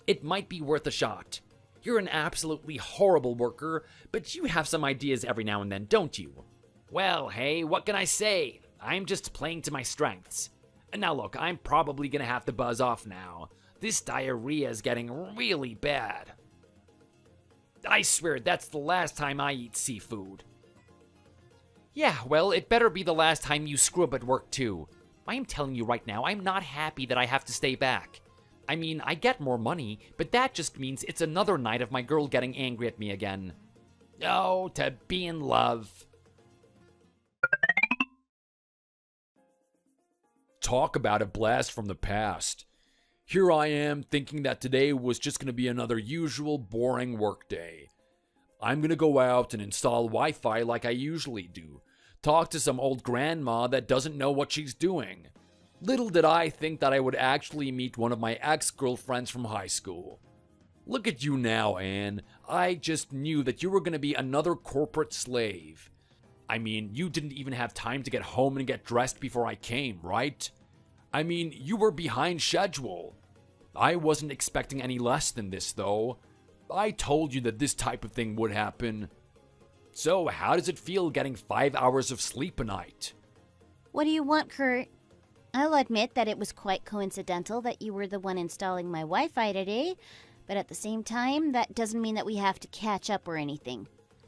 [SPEAKER 3] It might be worth a shot. You're an absolutely horrible worker, but you have some ideas every now and then, don't you? Well, hey, what can I say? I'm just playing to my strengths. And now look, I'm probably gonna have to buzz off now. This diarrhea is getting really bad. I swear that's the last time I eat seafood. Yeah, well, it better be the last time you screw up at work too. I am telling you right now, I'm not happy that I have to stay back. I mean, I get more money, but that just means it's another night of my girl getting angry at me again. Oh, to be in love.
[SPEAKER 2] Talk about a blast from the past. Here I am thinking that today was just going to be another usual boring workday. I'm going to go out and install Wi-Fi like I usually do. Talk to some old grandma that doesn't know what she's doing. Little did I think that I would actually meet one of my ex-girlfriends from high school. Look at you now, Anne. I just knew that you were going to be another corporate slave. I mean, you didn't even have time to get home and get dressed before I came, right? I mean, you were behind schedule. I wasn't expecting any less than this, though. I told you that this type of thing would happen. So, how does it feel getting 5 hours of sleep a night?
[SPEAKER 1] What do you want, Kurt? I'll admit that it was quite coincidental that you were the one installing my Wi-Fi today, but at the same time, that doesn't mean that we have to catch up or anything.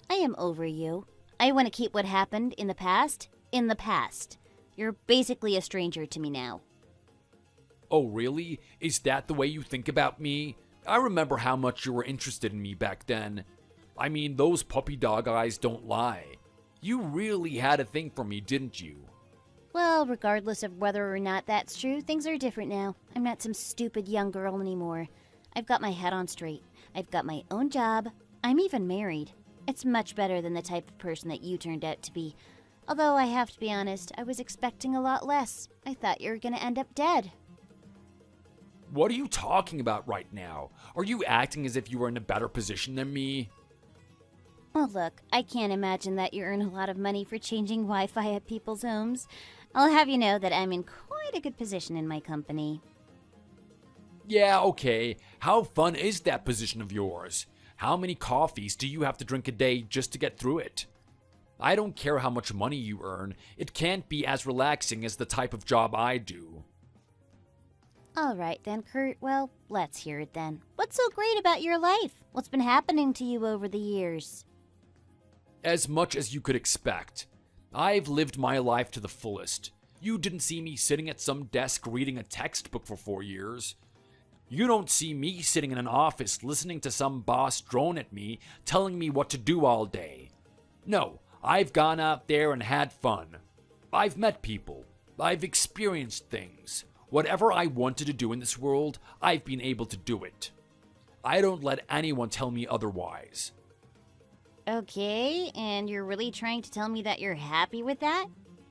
[SPEAKER 1] I am over you. I want to keep what happened in the past. You're basically a stranger to me now.
[SPEAKER 2] Oh, really? Is that the way you think about me? I remember how much you were interested in me back then. I mean, those puppy dog eyes don't lie. You really had a thing for me, didn't you?
[SPEAKER 1] Well, regardless of whether or not that's true, things are different now. I'm not some stupid young girl anymore. I've got my head on straight. I've got my own job. I'm even married. It's much better than the type of person that you turned out to be. Although I have to be honest, I was expecting a lot less. I thought you were gonna end up dead.
[SPEAKER 2] What are you talking about right now? Are you acting as if you were in a better position than me?
[SPEAKER 1] Well, look, I can't imagine that you earn a lot of money for changing Wi-Fi at people's homes. I'll have you know that I'm in quite a good position in my company.
[SPEAKER 2] Yeah, okay. How fun is that position of yours? How many coffees do you have to drink a day just to get through it? I don't care how much money you earn. It can't be as relaxing as the type of job I do.
[SPEAKER 1] Alright then, Kurt. Well, let's hear it then. What's so great about your life? What's been happening to you over the years?
[SPEAKER 2] As much as you could expect. I've lived my life to the fullest. You didn't see me sitting at some desk reading a textbook for 4 years. You don't see me sitting in an office listening to some boss drone at me, telling me what to do all day. No, I've gone out there and had fun. I've met people. I've experienced things. Whatever I wanted to do in this world, I've been able to do it. I don't let anyone tell me otherwise.
[SPEAKER 1] Okay, and you're really trying to tell me that you're happy with that?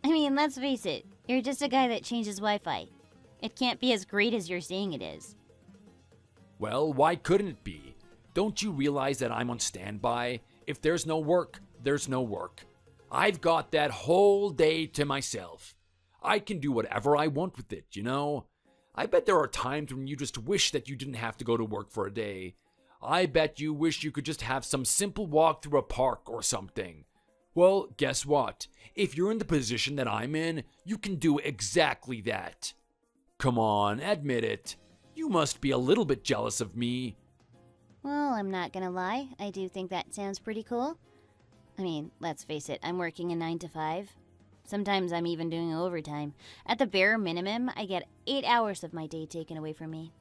[SPEAKER 1] I mean, let's face it, you're just a guy that changes Wi-Fi. It can't be as great as you're saying it is.
[SPEAKER 2] Well, why couldn't it be? Don't you realize that I'm on standby? If there's no work, there's no work. I've got that whole day to myself. I can do whatever I want with it, you know? I bet there are times when you just wish that you didn't have to go to work for a day. I bet you wish you could just have some simple walk through a park or something. Well, guess what? If you're in the position that I'm in, you can do exactly that. Come on, admit it. You must be a little bit jealous of me.
[SPEAKER 1] Well, I'm not gonna lie. I do think that sounds pretty cool. I mean, let's face it, I'm working a 9 to 5. Sometimes I'm even doing overtime. At the bare minimum, I get 8 hours of my day taken away from me.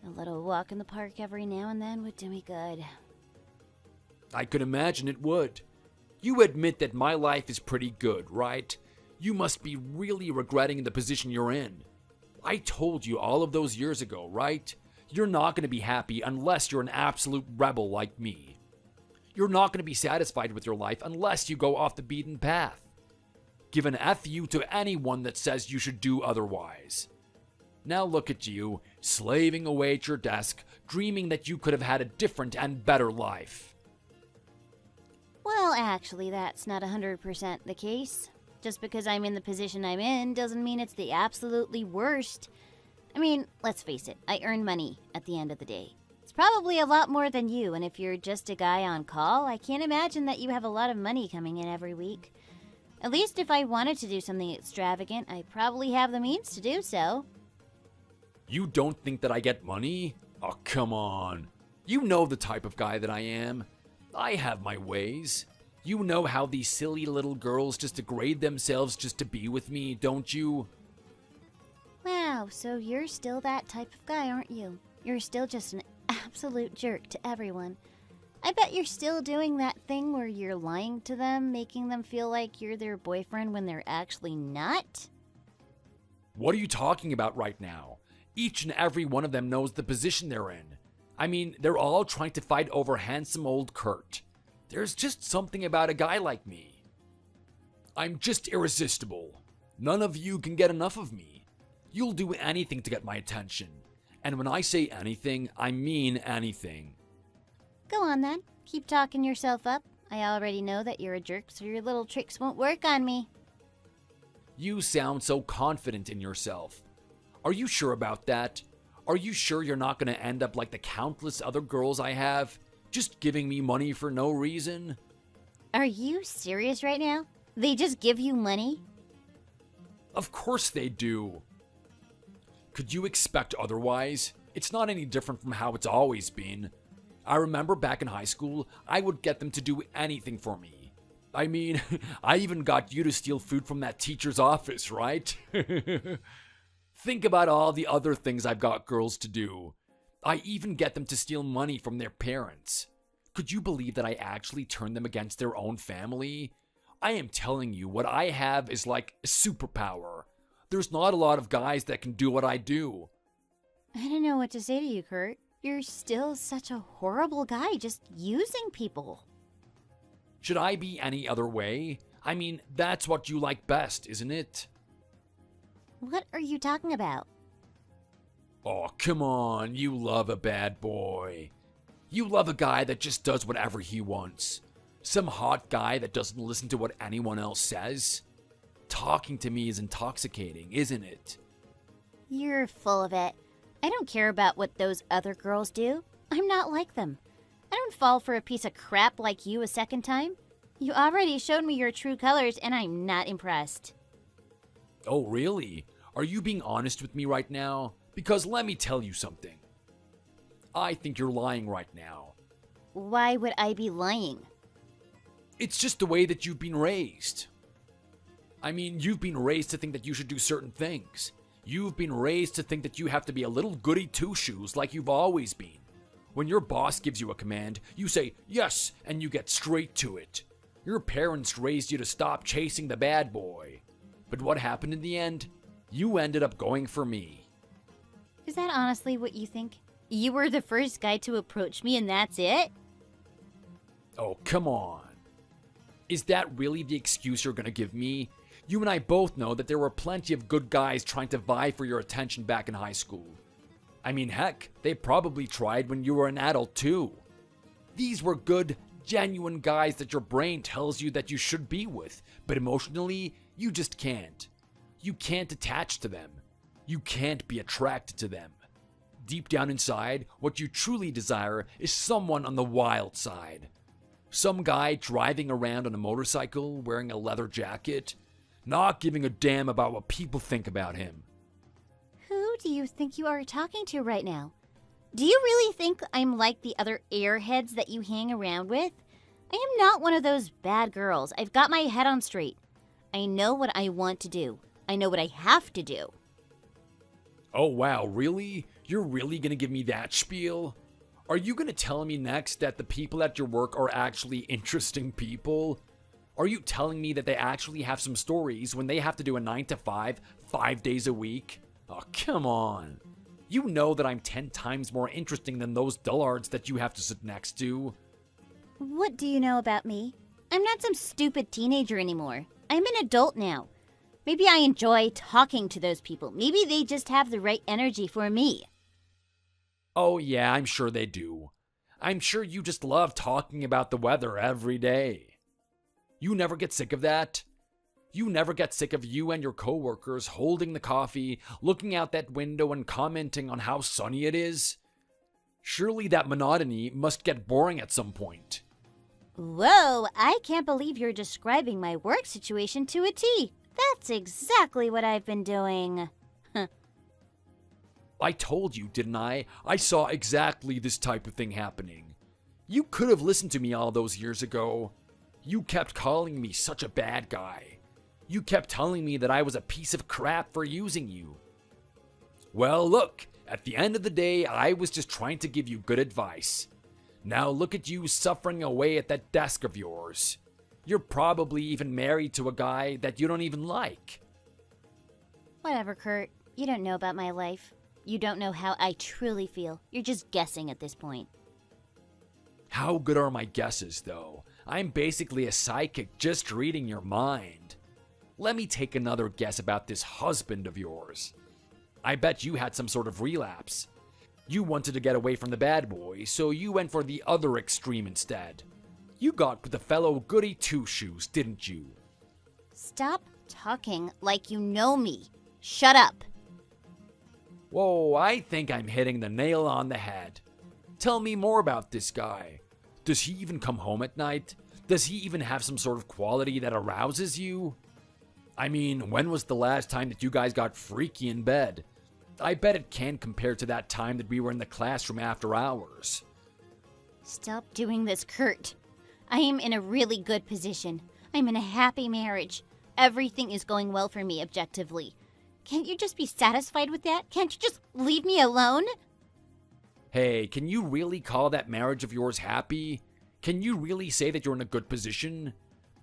[SPEAKER 1] A little walk in the park every now and then would do me good.
[SPEAKER 2] I could imagine it would. You admit that my life is pretty good, right? You must be really regretting the position you're in. I told you all of those years ago, right? You're not going to be happy unless you're an absolute rebel like me. You're not going to be satisfied with your life unless you go off the beaten path. Give an F you to anyone that says you should do otherwise. Now look at you, slaving away at your desk, dreaming that you could have had a different and better life.
[SPEAKER 1] Well, actually, that's not 100% the case. Just because I'm in the position I'm in doesn't mean it's the absolutely worst. I mean, let's face it, I earn money at the end of the day. It's probably a lot more than you, and if you're just a guy on call, I can't imagine that you have a lot of money coming in every week. At least if I wanted to do something extravagant, I probably have the means to do so.
[SPEAKER 2] You don't think that I get money? Oh, come on. You know the type of guy that I am. I have my ways. You know how these silly little girls just degrade themselves just to be with me, don't you?
[SPEAKER 1] Wow, so you're still that type of guy, aren't you? You're still just an absolute jerk to everyone. I bet you're still doing that thing where you're lying to them, making them feel like you're their boyfriend when they're actually not?
[SPEAKER 2] What are you talking about right now? Each and every one of them knows the position they're in. I mean, they're all trying to fight over handsome old Kurt. There's just something about a guy like me. I'm just irresistible. None of you can get enough of me. You'll do anything to get my attention. And when I say anything, I mean anything.
[SPEAKER 1] Go on then. Keep talking yourself up. I already know that you're a jerk, so your little tricks won't work on me.
[SPEAKER 2] You sound so confident in yourself. Are you sure about that? Are you sure you're not going to end up like the countless other girls I have? Just giving me money for no reason?
[SPEAKER 1] Are you serious right now? They just give you money?
[SPEAKER 2] Of course they do. Could you expect otherwise? It's not any different from how it's always been. I remember back in high school, I would get them to do anything for me. I mean, I even got you to steal food from that teacher's office, right? Think about all the other things I've got girls to do. I even get them to steal money from their parents. Could you believe that I actually turn them against their own family? I am telling you, what I have is like a superpower. There's not a lot of guys that can do what I do.
[SPEAKER 1] I don't know what to say to you, Kurt. You're still such a horrible guy just using people.
[SPEAKER 2] Should I be any other way? I mean, that's what you like best, isn't it?
[SPEAKER 1] What are you talking about?
[SPEAKER 2] Oh, come on, you love a bad boy. You love a guy that just does whatever he wants. Some hot guy that doesn't listen to what anyone else says. Talking to me is intoxicating, isn't it?
[SPEAKER 1] You're full of it. I don't care about what those other girls do. I'm not like them. I don't fall for a piece of crap like you a second time. You already showed me your true colors, and I'm not impressed.
[SPEAKER 2] Oh, really? Are you being honest with me right now? Because let me tell you something. I think you're lying right now.
[SPEAKER 1] Why would I be lying?
[SPEAKER 2] It's just the way that you've been raised. I mean, you've been raised to think that you should do certain things. You've been raised to think that you have to be a little goody two-shoes like you've always been. When your boss gives you a command, you say, yes, and you get straight to it. Your parents raised you to stop chasing the bad boy. But what happened in the end? You ended up going for me.
[SPEAKER 1] Is that honestly what you think? You were the first guy to approach me and that's it?
[SPEAKER 2] Oh, come on. Is that really the excuse you're gonna give me? You and I both know that there were plenty of good guys trying to vie for your attention back in high school. I mean, heck, they probably tried when you were an adult too. These were good, genuine guys that your brain tells you that you should be with, but emotionally, you just can't. You can't attach to them. You can't be attracted to them. deep down inside, what you truly desire is someone on the wild side. Some guy driving around on a motorcycle wearing a leather jacket, not giving a damn about what people think about him.
[SPEAKER 1] Who do you think you are talking to right now? Do you really think I'm like the other airheads that you hang around with? I am not one of those bad girls. I've got my head on straight. I know what I want to do. I know what I have to do.
[SPEAKER 2] Oh wow, really? You're really gonna give me that spiel? Are you gonna tell me next that the people at your work are actually interesting people? Are you telling me that they actually have some stories when they have to do a 9 to 5, 5 days a week? Oh, come on. You know that I'm 10 times more interesting than those dullards that you have to sit next to.
[SPEAKER 1] What do you know about me? I'm not some stupid teenager anymore. I'm an adult now. Maybe I enjoy talking to those people. Maybe they just have the right energy for me.
[SPEAKER 2] Oh yeah, I'm sure they do. I'm sure you just love talking about the weather every day. You never get sick of that? You never get sick of you and your coworkers holding the coffee, looking out that window and commenting on how sunny it is? Surely that monotony must get boring at some point.
[SPEAKER 1] Whoa, I can't believe you're describing my work situation to a T. That's exactly what I've been doing.
[SPEAKER 2] I told you, didn't I? I saw exactly this type of thing happening. You could have listened to me all those years ago. You kept calling me such a bad guy. You kept telling me that I was a piece of crap for using you. Well, look, at the end of the day, I was just trying to give you good advice. Now look at you suffering away at that desk of yours. You're probably even married to a guy that you don't even like.
[SPEAKER 1] Whatever, Kurt. You don't know about my life. You don't know how I truly feel. You're just guessing at this point.
[SPEAKER 2] How good are my guesses, though? I'm basically a psychic just reading your mind. Let me take another guess about this husband of yours. I bet you had some sort of relapse. You wanted to get away from the bad boy, so you went for the other extreme instead. You got with the fellow goody two-shoes, didn't you?
[SPEAKER 1] Stop talking like you know me. Shut up.
[SPEAKER 2] Whoa, I think I'm hitting the nail on the head. Tell me more about this guy. Does he even come home at night? Does he even have some sort of quality that arouses you? I mean, when was the last time that you guys got freaky in bed? I bet it can't compare to that time that we were in the classroom after hours.
[SPEAKER 1] Stop doing this, Kurt. I am in a really good position. I'm in a happy marriage. Everything is going well for me objectively. Can't you just be satisfied with that? Can't you just leave me alone?
[SPEAKER 2] Hey, can you really call that marriage of yours happy? Can you really say that you're in a good position?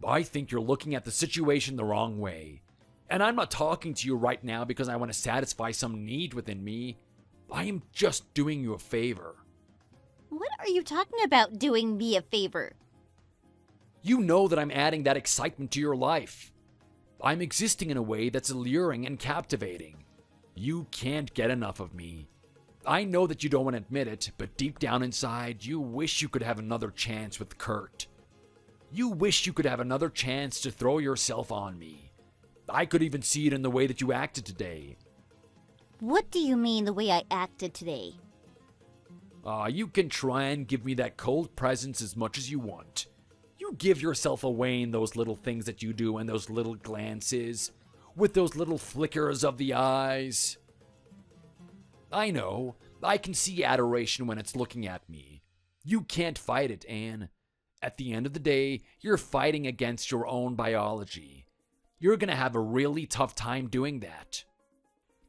[SPEAKER 2] I think you're looking at the situation the wrong way. And I'm not talking to you right now because I want to satisfy some need within me. I am just doing you a favor.
[SPEAKER 1] What are you talking about, doing me a favor?
[SPEAKER 2] You know that I'm adding that excitement to your life. I'm existing in a way that's alluring and captivating. You can't get enough of me. I know that you don't want to admit it, but deep down inside, you wish you could have another chance with Kurt. You wish you could have another chance to throw yourself on me. I could even see it in the way that you acted today.
[SPEAKER 1] What do you mean the way I acted today?
[SPEAKER 2] You can try and give me that cold presence as much as you want. You give yourself away in those little things that you do and those little glances, with those little flickers of the eyes. I know, I can see adoration when it's looking at me. You can't fight it, Anne. At the end of the day, you're fighting against your own biology. You're gonna have a really tough time doing that.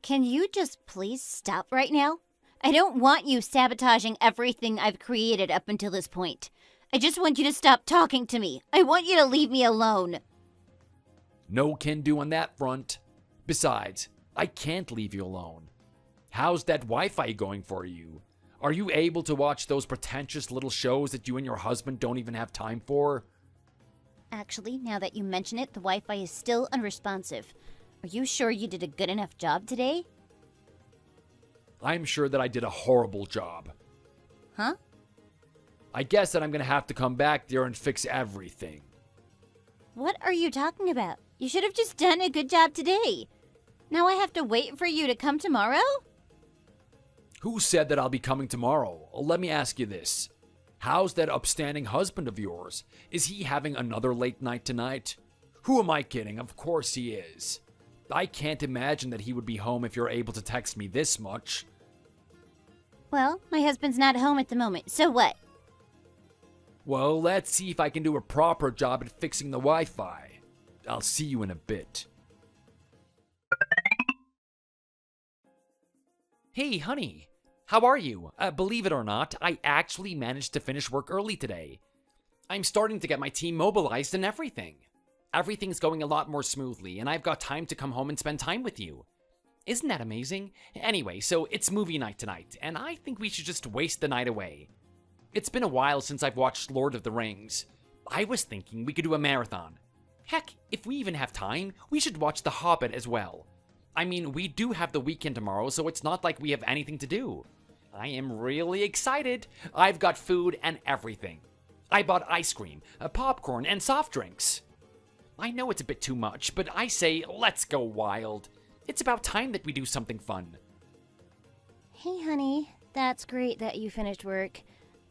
[SPEAKER 1] Can you just please stop right now? I don't want you sabotaging everything I've created up until this point. I just want you to stop talking to me. I want you to leave me alone.
[SPEAKER 2] No can do on that front. Besides, I can't leave you alone. How's that Wi-Fi going for you? Are you able to watch those pretentious little shows that you and your husband don't even have time for?
[SPEAKER 1] Actually, now that you mention it, the Wi-Fi is still unresponsive. Are you sure you did a good enough job today?
[SPEAKER 2] I'm sure that I did a horrible job.
[SPEAKER 1] Huh?
[SPEAKER 2] I guess that I'm gonna have to come back there and fix everything.
[SPEAKER 1] What are you talking about? You should have just done a good job today. Now I have to wait for you to come tomorrow?
[SPEAKER 2] Who said that I'll be coming tomorrow? Let me ask you this. How's that upstanding husband of yours? Is he having another late night tonight? Who am I kidding? Of course he is. I can't imagine that he would be home if you're able to text me this much.
[SPEAKER 1] Well, my husband's not home at the moment, so what?
[SPEAKER 2] Well, let's see if I can do a proper job at fixing the Wi-Fi. I'll see you in a bit.
[SPEAKER 3] Hey, honey. How are you? Believe it or not, I actually managed to finish work early today. I'm starting to get my team mobilized and everything. Everything's going a lot more smoothly, and I've got time to come home and spend time with you. Isn't that amazing? Anyway, so it's movie night tonight, and I think we should just waste the night away. It's been a while since I've watched Lord of the Rings. I was thinking we could do a marathon. Heck, if we even have time, we should watch The Hobbit as well. I mean, we do have the weekend tomorrow, so it's not like we have anything to do. I am really excited. I've got food and everything. I bought ice cream, popcorn, and soft drinks. I know it's a bit too much, but I say let's go wild. It's about time that we do something fun.
[SPEAKER 1] Hey, honey, that's great that you finished work.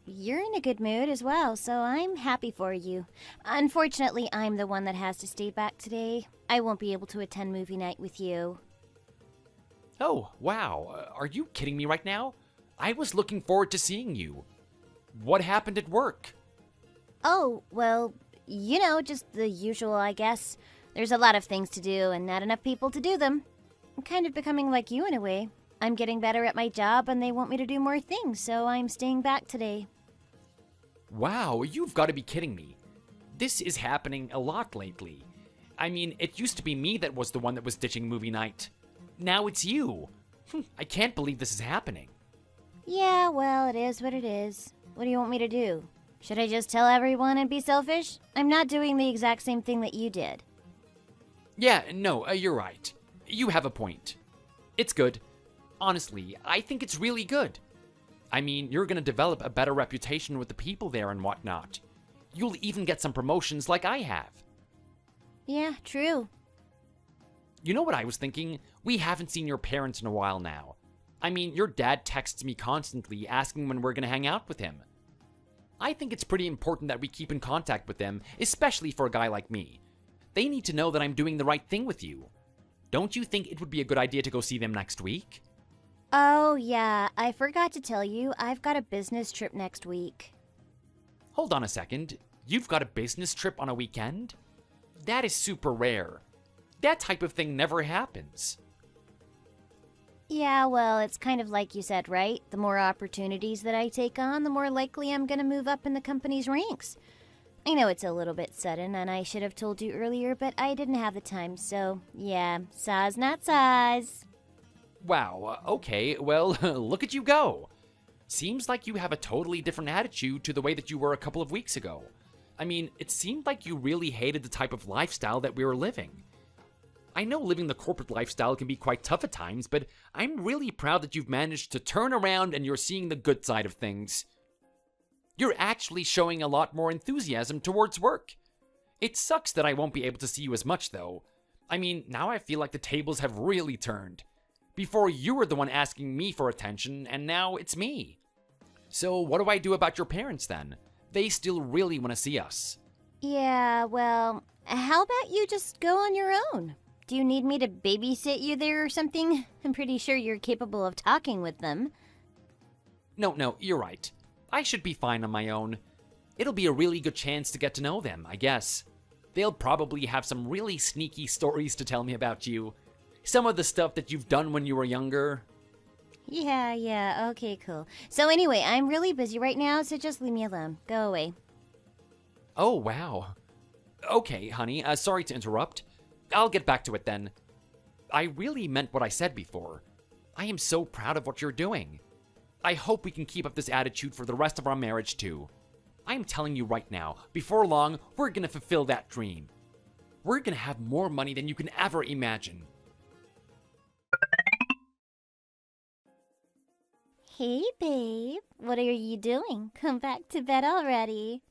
[SPEAKER 1] You're in a good mood as well, so I'm happy for you. Unfortunately, I'm the one that has to stay back today. I won't be able to attend movie night with you.
[SPEAKER 3] Oh, wow. Are you kidding me right now? I was looking forward to seeing you. What happened at work?
[SPEAKER 1] Oh, well, just the usual, I guess. There's a lot of things to do and not enough people to do them. I'm kind of becoming like you in a way. I'm getting better at my job and they want me to do more things, so I'm staying back today.
[SPEAKER 3] Wow, you've got to be kidding me. This is happening a lot lately. I mean, it used to be me that was the one that was ditching movie night. Now it's you. I can't believe this is happening.
[SPEAKER 1] Yeah, well, it is what it is. What do you want me to do? Should I just tell everyone and be selfish? I'm not doing the exact same thing that you did.
[SPEAKER 3] Yeah, no, you're right. You have a point. It's good. Honestly, I think it's really good. I mean, you're gonna develop a better reputation with the people there and whatnot. You'll even get some promotions like I have.
[SPEAKER 1] Yeah, true.
[SPEAKER 3] You know what I was thinking? We haven't seen your parents in a while now. I mean, your dad texts me constantly asking when we're gonna hang out with him. I think it's pretty important that we keep in contact with them, especially for a guy like me. They need to know that I'm doing the right thing with you. Don't you think it would be a good idea to go see them next week?
[SPEAKER 1] Oh, yeah, I forgot to tell you, I've got a business trip next week.
[SPEAKER 3] Hold on a second. You've got a business trip on a weekend? That is super rare. That type of thing never happens.
[SPEAKER 1] Yeah, well, it's kind of like you said, right? The more opportunities that I take on, the more likely I'm gonna move up in the company's ranks. I know it's a little bit sudden, and I should have told you earlier, but I didn't have the time, so yeah, saws not saws.
[SPEAKER 3] Wow, okay, well, look at you go. Seems like you have a totally different attitude to the way that you were a couple of weeks ago. I mean, it seemed like you really hated the type of lifestyle that we were living. I know living the corporate lifestyle can be quite tough at times, but I'm really proud that you've managed to turn around and you're seeing the good side of things. You're actually showing a lot more enthusiasm towards work. It sucks that I won't be able to see you as much, though. I mean, now I feel like the tables have really turned. Before you were the one asking me for attention, and now it's me. So what do I do about your parents then? They still really want to see us.
[SPEAKER 1] Yeah, well, how about you just go on your own? Do you need me to babysit you there or something? I'm pretty sure you're capable of talking with them.
[SPEAKER 3] No, you're right. I should be fine on my own. It'll be a really good chance to get to know them, I guess. They'll probably have some really sneaky stories to tell me about you. Some of the stuff that you've done when you were younger.
[SPEAKER 1] Yeah, okay, cool. So anyway, I'm really busy right now, so just leave me alone. Go away.
[SPEAKER 3] Oh, wow. Okay, honey, sorry to interrupt. I'll get back to it then. I really meant what I said before. I am so proud of what you're doing. I hope we can keep up this attitude for the rest of our marriage too. I'm telling you right now, before long, we're gonna fulfill that dream. We're gonna have more money than you can ever imagine.
[SPEAKER 1] Hey, babe. What are you doing? Come back to bed already.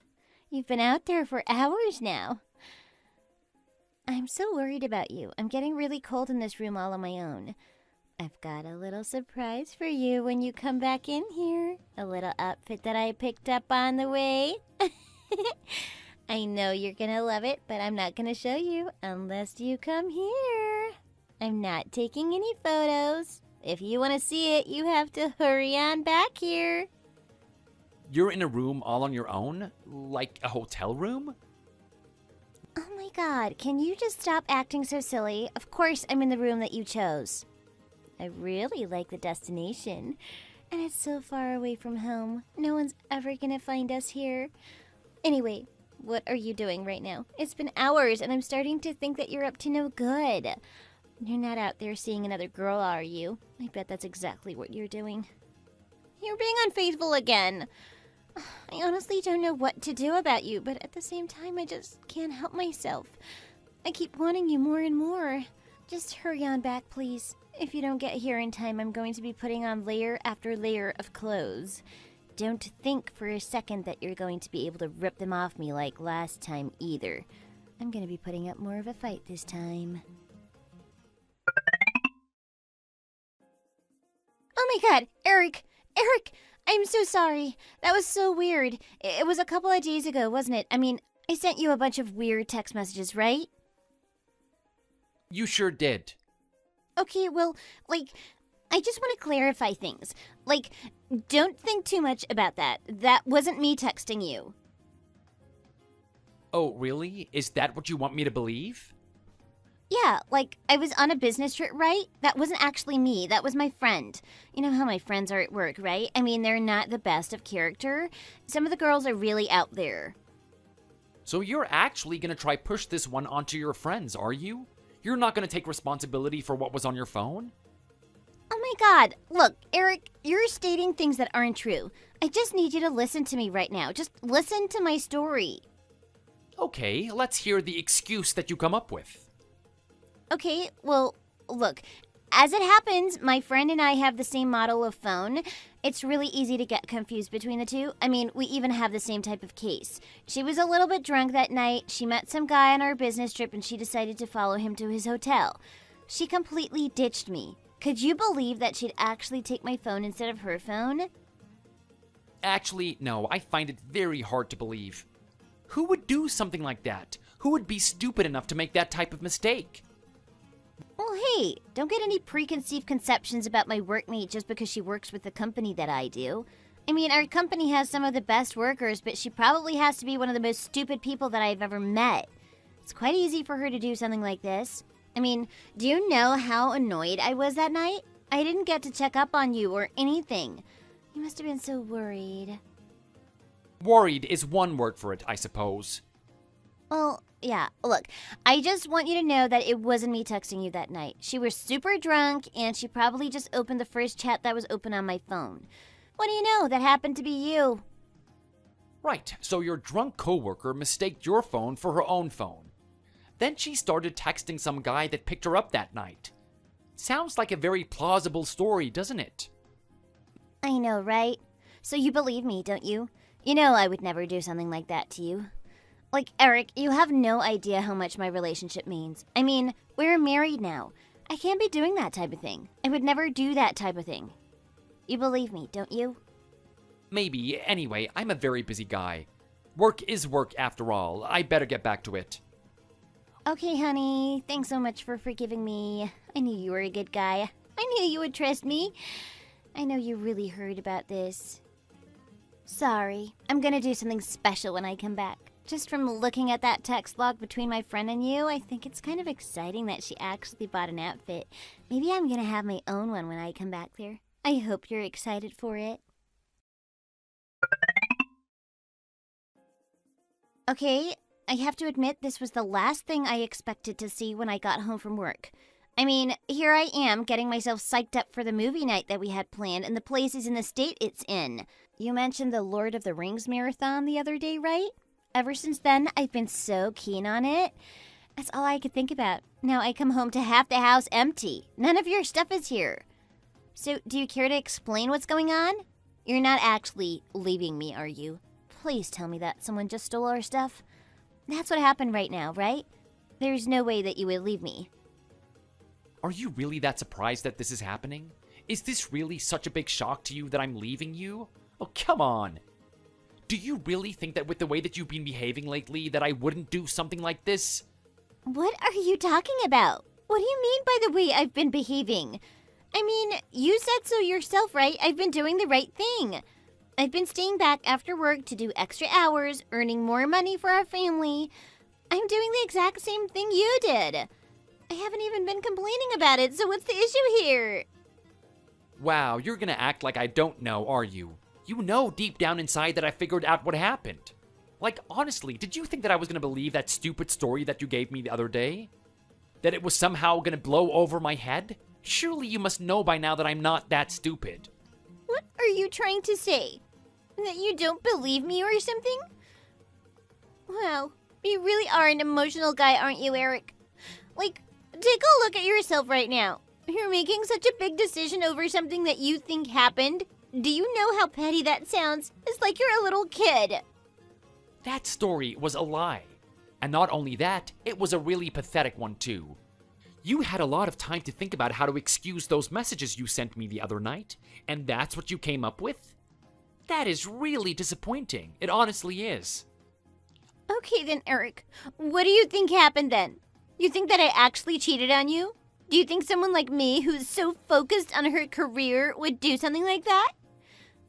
[SPEAKER 1] You've been out there for hours now. I'm so worried about you. I'm getting really cold in this room all on my own. I've got a little surprise for you when you come back in here. A little outfit that I picked up on the way. I know you're gonna love it, but I'm not gonna show you unless you come here. I'm not taking any photos. If you want to see it, you have to hurry on back here.
[SPEAKER 3] You're in a room all on your own? Like a hotel room?
[SPEAKER 1] Oh my god, can you just stop acting so silly? Of course I'm in the room that you chose. I really like the destination. And it's so far away from home. No one's ever gonna find us here. Anyway, what are you doing right now? It's been hours and I'm starting to think that you're up to no good. You're not out there seeing another girl, are you? I bet that's exactly what you're doing. You're being unfaithful again. I honestly don't know what to do about you, but at the same time, I just can't help myself. I keep wanting you more and more. Just hurry on back, please. If you don't get here in time, I'm going to be putting on layer after layer of clothes. Don't think for a second that you're going to be able to rip them off me like last time either. I'm going to be putting up more of a fight this time. Oh my god, Eric! Eric! I'm so sorry. That was so weird. It was a couple of days ago, wasn't it? I mean, I sent you a bunch of weird text messages, right?
[SPEAKER 3] You sure did.
[SPEAKER 1] Okay, well, I just want to clarify things. Don't think too much about that. That wasn't me texting you.
[SPEAKER 3] Oh, really? Is that what you want me to believe?
[SPEAKER 1] Yeah, I was on a business trip, right? That wasn't actually me. That was my friend. You know how my friends are at work, right? I mean, they're not the best of character. Some of the girls are really out there.
[SPEAKER 3] So you're actually gonna try push this one onto your friends, are you? You're not gonna take responsibility for what was on your phone?
[SPEAKER 1] Oh my god. Look, Eric, you're stating things that aren't true. I just need you to listen to me right now. Just listen to my story.
[SPEAKER 3] Okay, let's hear the excuse that you come up with.
[SPEAKER 1] Okay, well, look, as it happens, my friend and I have the same model of phone. It's really easy to get confused between the two. I mean, we even have the same type of case. She was a little bit drunk that night. She met some guy on our business trip and she decided to follow him to his hotel. She completely ditched me. Could you believe that she'd actually take my phone instead of her phone?
[SPEAKER 3] Actually, no, I find it very hard to believe. Who would do something like that? Who would be stupid enough to make that type of mistake?
[SPEAKER 1] Well, hey, don't get any preconceived conceptions about my workmate just because she works with the company that I do. I mean, our company has some of the best workers, but she probably has to be one of the most stupid people that I've ever met. It's quite easy for her to do something like this. I mean, do you know how annoyed I was that night? I didn't get to check up on you or anything. You must have been so worried.
[SPEAKER 3] Worried is one word for it, I suppose.
[SPEAKER 1] Well, yeah, look, I just want you to know that it wasn't me texting you that night. She was super drunk, and she probably just opened the first chat that was open on my phone. What do you know? That happened to be you.
[SPEAKER 3] Right, so your drunk coworker mistaked your phone for her own phone. Then she started texting some guy that picked her up that night. Sounds like a very plausible story, doesn't it?
[SPEAKER 1] I know, right? So you believe me, don't you? You know I would never do something like that to you. Eric, you have no idea how much my relationship means. I mean, we're married now. I can't be doing that type of thing. I would never do that type of thing. You believe me, don't you?
[SPEAKER 3] Maybe. Anyway, I'm a very busy guy. Work is work after all. I better get back to it.
[SPEAKER 1] Okay, honey. Thanks so much for forgiving me. I knew you were a good guy. I knew you would trust me. I know you really heard about this. Sorry. I'm gonna do something special when I come back. Just from looking at that text log between my friend and you, I think it's kind of exciting that she actually bought an outfit. Maybe I'm gonna have my own one when I come back there. I hope you're excited for it. Okay, I have to admit this was the last thing I expected to see when I got home from work. I mean, here I am getting myself psyched up for the movie night that we had planned and the places in the state it's in. You mentioned the Lord of the Rings marathon the other day, right? Ever since then, I've been so keen on it. That's all I could think about. Now I come home to half the house empty. None of your stuff is here. So, do you care to explain what's going on? You're not actually leaving me, are you? Please tell me that someone just stole our stuff. That's what happened right now, right? There's no way that you would leave me.
[SPEAKER 3] Are you really that surprised that this is happening? Is this really such a big shock to you that I'm leaving you? Oh, come on. Do you really think that with the way that you've been behaving lately that I wouldn't do something like this?
[SPEAKER 1] What are you talking about? What do you mean by the way I've been behaving? I mean, you said so yourself, right? I've been doing the right thing. I've been staying back after work to do extra hours, earning more money for our family. I'm doing the exact same thing you did. I haven't even been complaining about it, so what's the issue here?
[SPEAKER 3] Wow, you're gonna act like I don't know, are you? You know deep down inside that I figured out what happened. Like, honestly, did you think that I was gonna believe that stupid story that you gave me the other day? That it was somehow gonna blow over my head? Surely you must know by now that I'm not that stupid.
[SPEAKER 1] What are you trying to say? That you don't believe me or something? Wow, you really are an emotional guy, aren't you, Eric? Like, take a look at yourself right now. You're making such a big decision over something that you think happened. Do you know how petty that sounds? It's like you're a little kid.
[SPEAKER 3] That story was a lie. And not only that, it was a really pathetic one too. You had a lot of time to think about how to excuse those messages you sent me the other night, and that's what you came up with? That is really disappointing. It honestly is.
[SPEAKER 1] Okay then, Eric. What do you think happened then? You think that I actually cheated on you? Do you think someone like me, who's so focused on her career, would do something like that?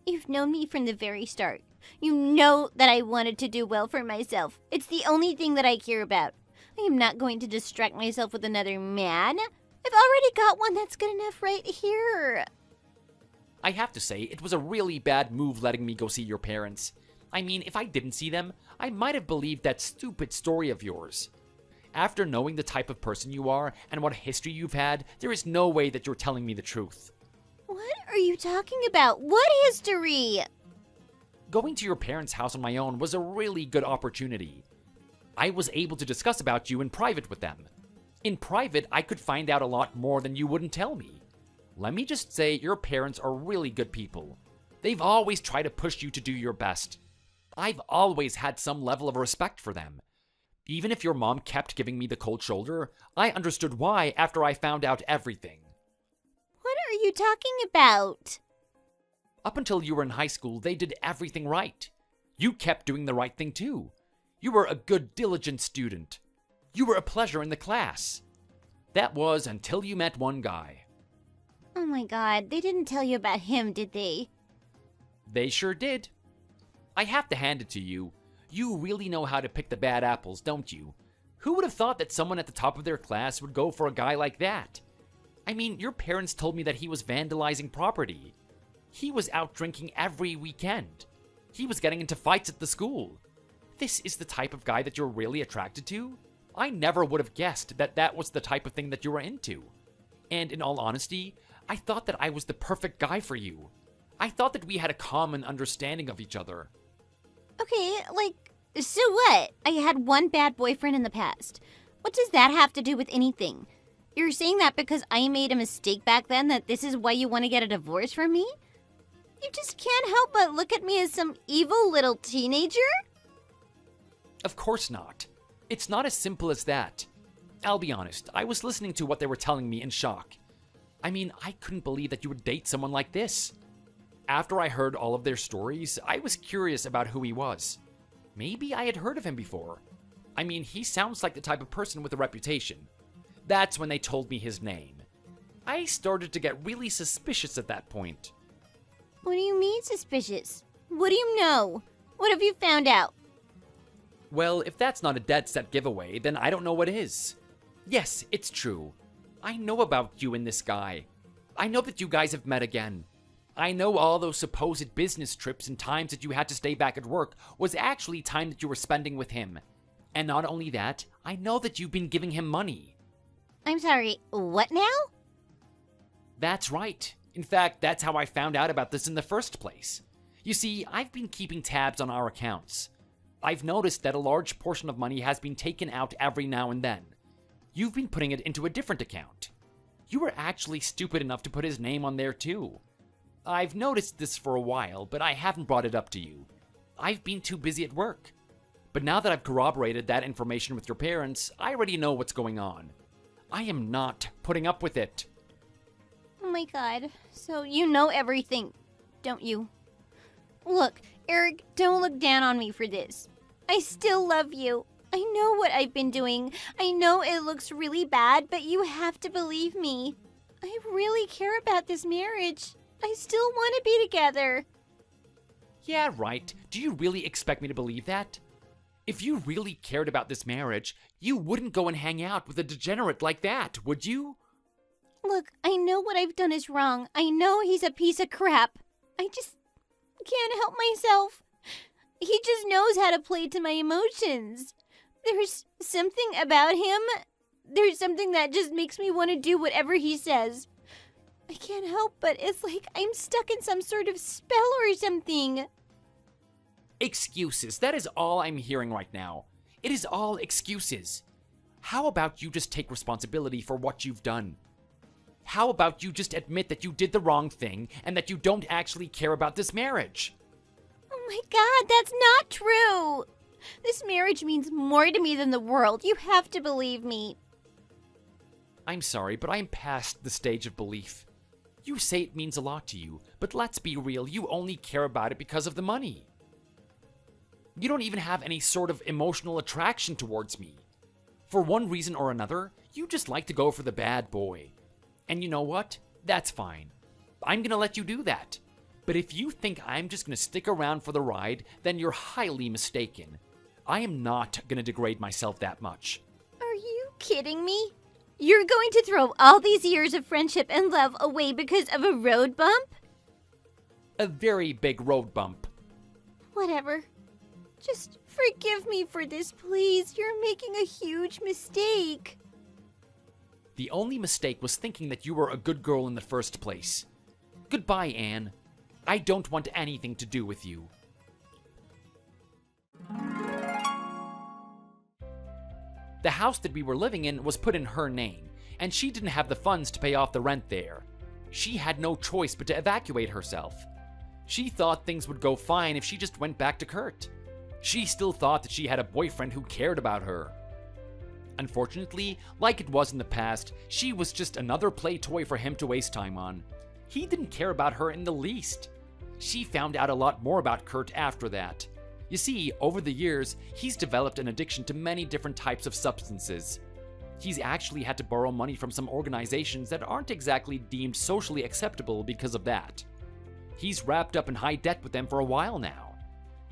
[SPEAKER 1] You've known me from the very start. You know that I wanted to do well for myself. It's the only thing that I care about. I am not going to distract myself with another man. I've already got one that's good enough right here.
[SPEAKER 3] I have to say, it was a really bad move letting me go see your parents. I mean, if I didn't see them, I might have believed that stupid story of yours. After knowing the type of person you are and what history you've had, there is no way that you're telling me the truth.
[SPEAKER 1] What are you talking about? What history?
[SPEAKER 3] Going to your parents' house on my own was a really good opportunity. I was able to discuss about you in private with them. In private, I could find out a lot more than you wouldn't tell me. Let me just say, your parents are really good people. They've always tried to push you to do your best. I've always had some level of respect for them. Even if your mom kept giving me the cold shoulder, I understood why after I found out everything.
[SPEAKER 1] What are you talking about?
[SPEAKER 3] Up until you were in high school, they did everything right. You kept doing the right thing too. You were a good, diligent student. You were a pleasure in the class. That was until you met one guy.
[SPEAKER 1] Oh my god, they didn't tell you about him, did they?
[SPEAKER 3] They sure did. I have to hand it to you. You really know how to pick the bad apples, don't you? Who would have thought that someone at the top of their class would go for a guy like that? I mean, your parents told me that he was vandalizing property. He was out drinking every weekend. He was getting into fights at the school. This is the type of guy that you're really attracted to? I never would have guessed that that was the type of thing that you were into. And in all honesty, I thought that I was the perfect guy for you. I thought that we had a common understanding of each other.
[SPEAKER 1] Okay, so what? I had one bad boyfriend in the past. What does that have to do with anything? You're saying that because I made a mistake back then, that this is why you want to get a divorce from me? You just can't help but look at me as some evil little teenager?
[SPEAKER 3] Of course not. It's not as simple as that. I'll be honest, I was listening to what they were telling me in shock. I mean, I couldn't believe that you would date someone like this. After I heard all of their stories, I was curious about who he was. Maybe I had heard of him before. I mean, he sounds like the type of person with a reputation. That's when they told me his name. I started to get really suspicious at that point.
[SPEAKER 1] What do you mean suspicious? What do you know? What have you found out?
[SPEAKER 3] Well, if that's not a dead set giveaway, then I don't know what is. Yes, it's true. I know about you and this guy. I know that you guys have met again. I know all those supposed business trips and times that you had to stay back at work was actually time that you were spending with him. And not only that, I know that you've been giving him money.
[SPEAKER 1] I'm sorry, what now?
[SPEAKER 3] That's right. In fact, that's how I found out about this in the first place. You see, I've been keeping tabs on our accounts. I've noticed that a large portion of money has been taken out every now and then. You've been putting it into a different account. You were actually stupid enough to put his name on there too. I've noticed this for a while, but I haven't brought it up to you. I've been too busy at work. But now that I've corroborated that information with your parents, I already know what's going on. I am not putting up with it.
[SPEAKER 1] Oh my god. So you know everything, don't you? Look, Eric, don't look down on me for this. I still love you. I know what I've been doing. I know it looks really bad, but you have to believe me. I really care about this marriage. I still want to be together.
[SPEAKER 3] Yeah, right. Do you really expect me to believe that? If you really cared about this marriage, you wouldn't go and hang out with a degenerate like that, would you?
[SPEAKER 1] Look, I know what I've done is wrong. I know he's a piece of crap. I just can't help myself. He just knows how to play to my emotions. There's something about him. There's something that just makes me want to do whatever he says. I can't help but it's like I'm stuck in some sort of spell or something.
[SPEAKER 3] Excuses. That is all I'm hearing right now. It is all excuses. How about you just take responsibility for what you've done? How about you just admit that you did the wrong thing and that you don't actually care about this marriage?
[SPEAKER 1] Oh my god, that's not true. This marriage means more to me than the world. You have to believe me.
[SPEAKER 3] I'm sorry, but I'm past the stage of belief. You say it means a lot to you, but let's be real, you only care about it because of the money. You don't even have any sort of emotional attraction towards me. For one reason or another, you just like to go for the bad boy. And you know what? That's fine. I'm gonna let you do that. But if you think I'm just gonna stick around for the ride, then you're highly mistaken. I am not gonna degrade myself that much.
[SPEAKER 1] Are you kidding me? You're going to throw all these years of friendship and love away because of a road bump?
[SPEAKER 3] A very big road bump.
[SPEAKER 1] Whatever. Just forgive me for this, please. You're making a huge mistake.
[SPEAKER 3] The only mistake was thinking that you were a good girl in the first place. Goodbye, Anne. I don't want anything to do with you. The house that we were living in was put in her name, and she didn't have the funds to pay off the rent there. She had no choice but to evacuate herself. She thought things would go fine if she just went back to Kurt. She still thought that she had a boyfriend who cared about her. Unfortunately, like it was in the past, she was just another play toy for him to waste time on. He didn't care about her in the least. She found out a lot more about Kurt after that. You see, over the years, he's developed an addiction to many different types of substances. He's actually had to borrow money from some organizations that aren't exactly deemed socially acceptable because of that. He's wrapped up in high debt with them for a while now.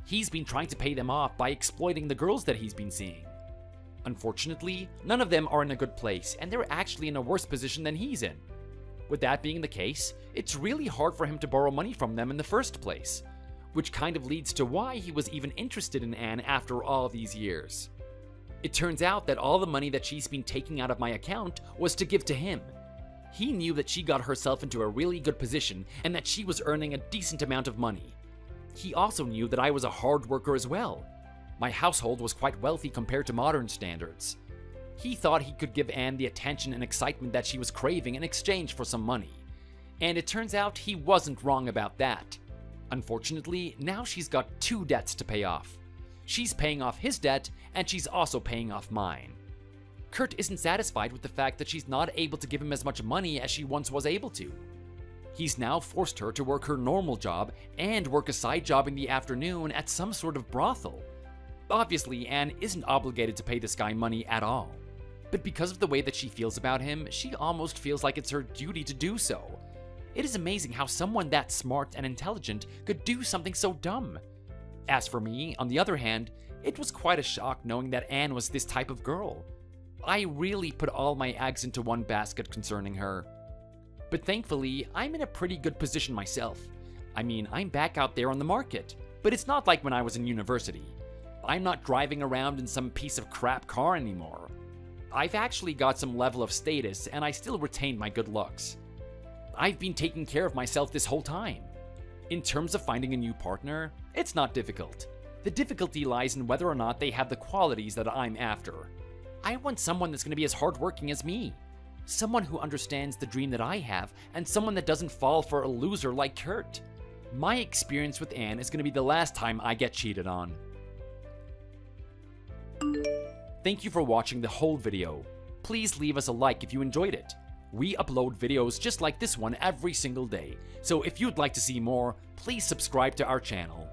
[SPEAKER 3] He's been trying to pay them off by exploiting the girls that he's been seeing. Unfortunately, none of them are in a good place, and they're actually in a worse position than he's in. With that being the case, it's really hard for him to borrow money from them in the first place, which kind of leads to why he was even interested in Anne after all these years. It turns out that all the money that she's been taking out of my account was to give to him. He knew that she got herself into a really good position and that she was earning a decent amount of money. He also knew that I was a hard worker as well. My household was quite wealthy compared to modern standards. He thought he could give Anne the attention and excitement that she was craving in exchange for some money. And it turns out he wasn't wrong about that. Unfortunately, now she's got two debts to pay off. She's paying off his debt, and she's also paying off mine. Kurt isn't satisfied with the fact that she's not able to give him as much money as she once was able to. He's now forced her to work her normal job and work a side job in the afternoon at some sort of brothel. Obviously, Anne isn't obligated to pay this guy money at all. But because of the way that she feels about him, she almost feels like it's her duty to do so. It is amazing how someone that smart and intelligent could do something so dumb. As for me, on the other hand, it was quite a shock knowing that Anne was this type of girl. I really put all my eggs into one basket concerning her. But thankfully, I'm in a pretty good position myself. I mean, I'm back out there on the market, but it's not like when I was in university. I'm not driving around in some piece of crap car anymore. I've actually got some level of status, and I still retain my good looks. I've been taking care of myself this whole time. In terms of finding a new partner, it's not difficult. The difficulty lies in whether or not they have the qualities that I'm after. I want someone that's going to be as hardworking as me. Someone who understands the dream that I have, and someone that doesn't fall for a loser like Kurt. My experience with Anne is going to be the last time I get cheated on. Thank you for watching the whole video. please leave us a like if you enjoyed it. We upload videos just like this one every single day, so if you'd like to see more, please subscribe to our channel.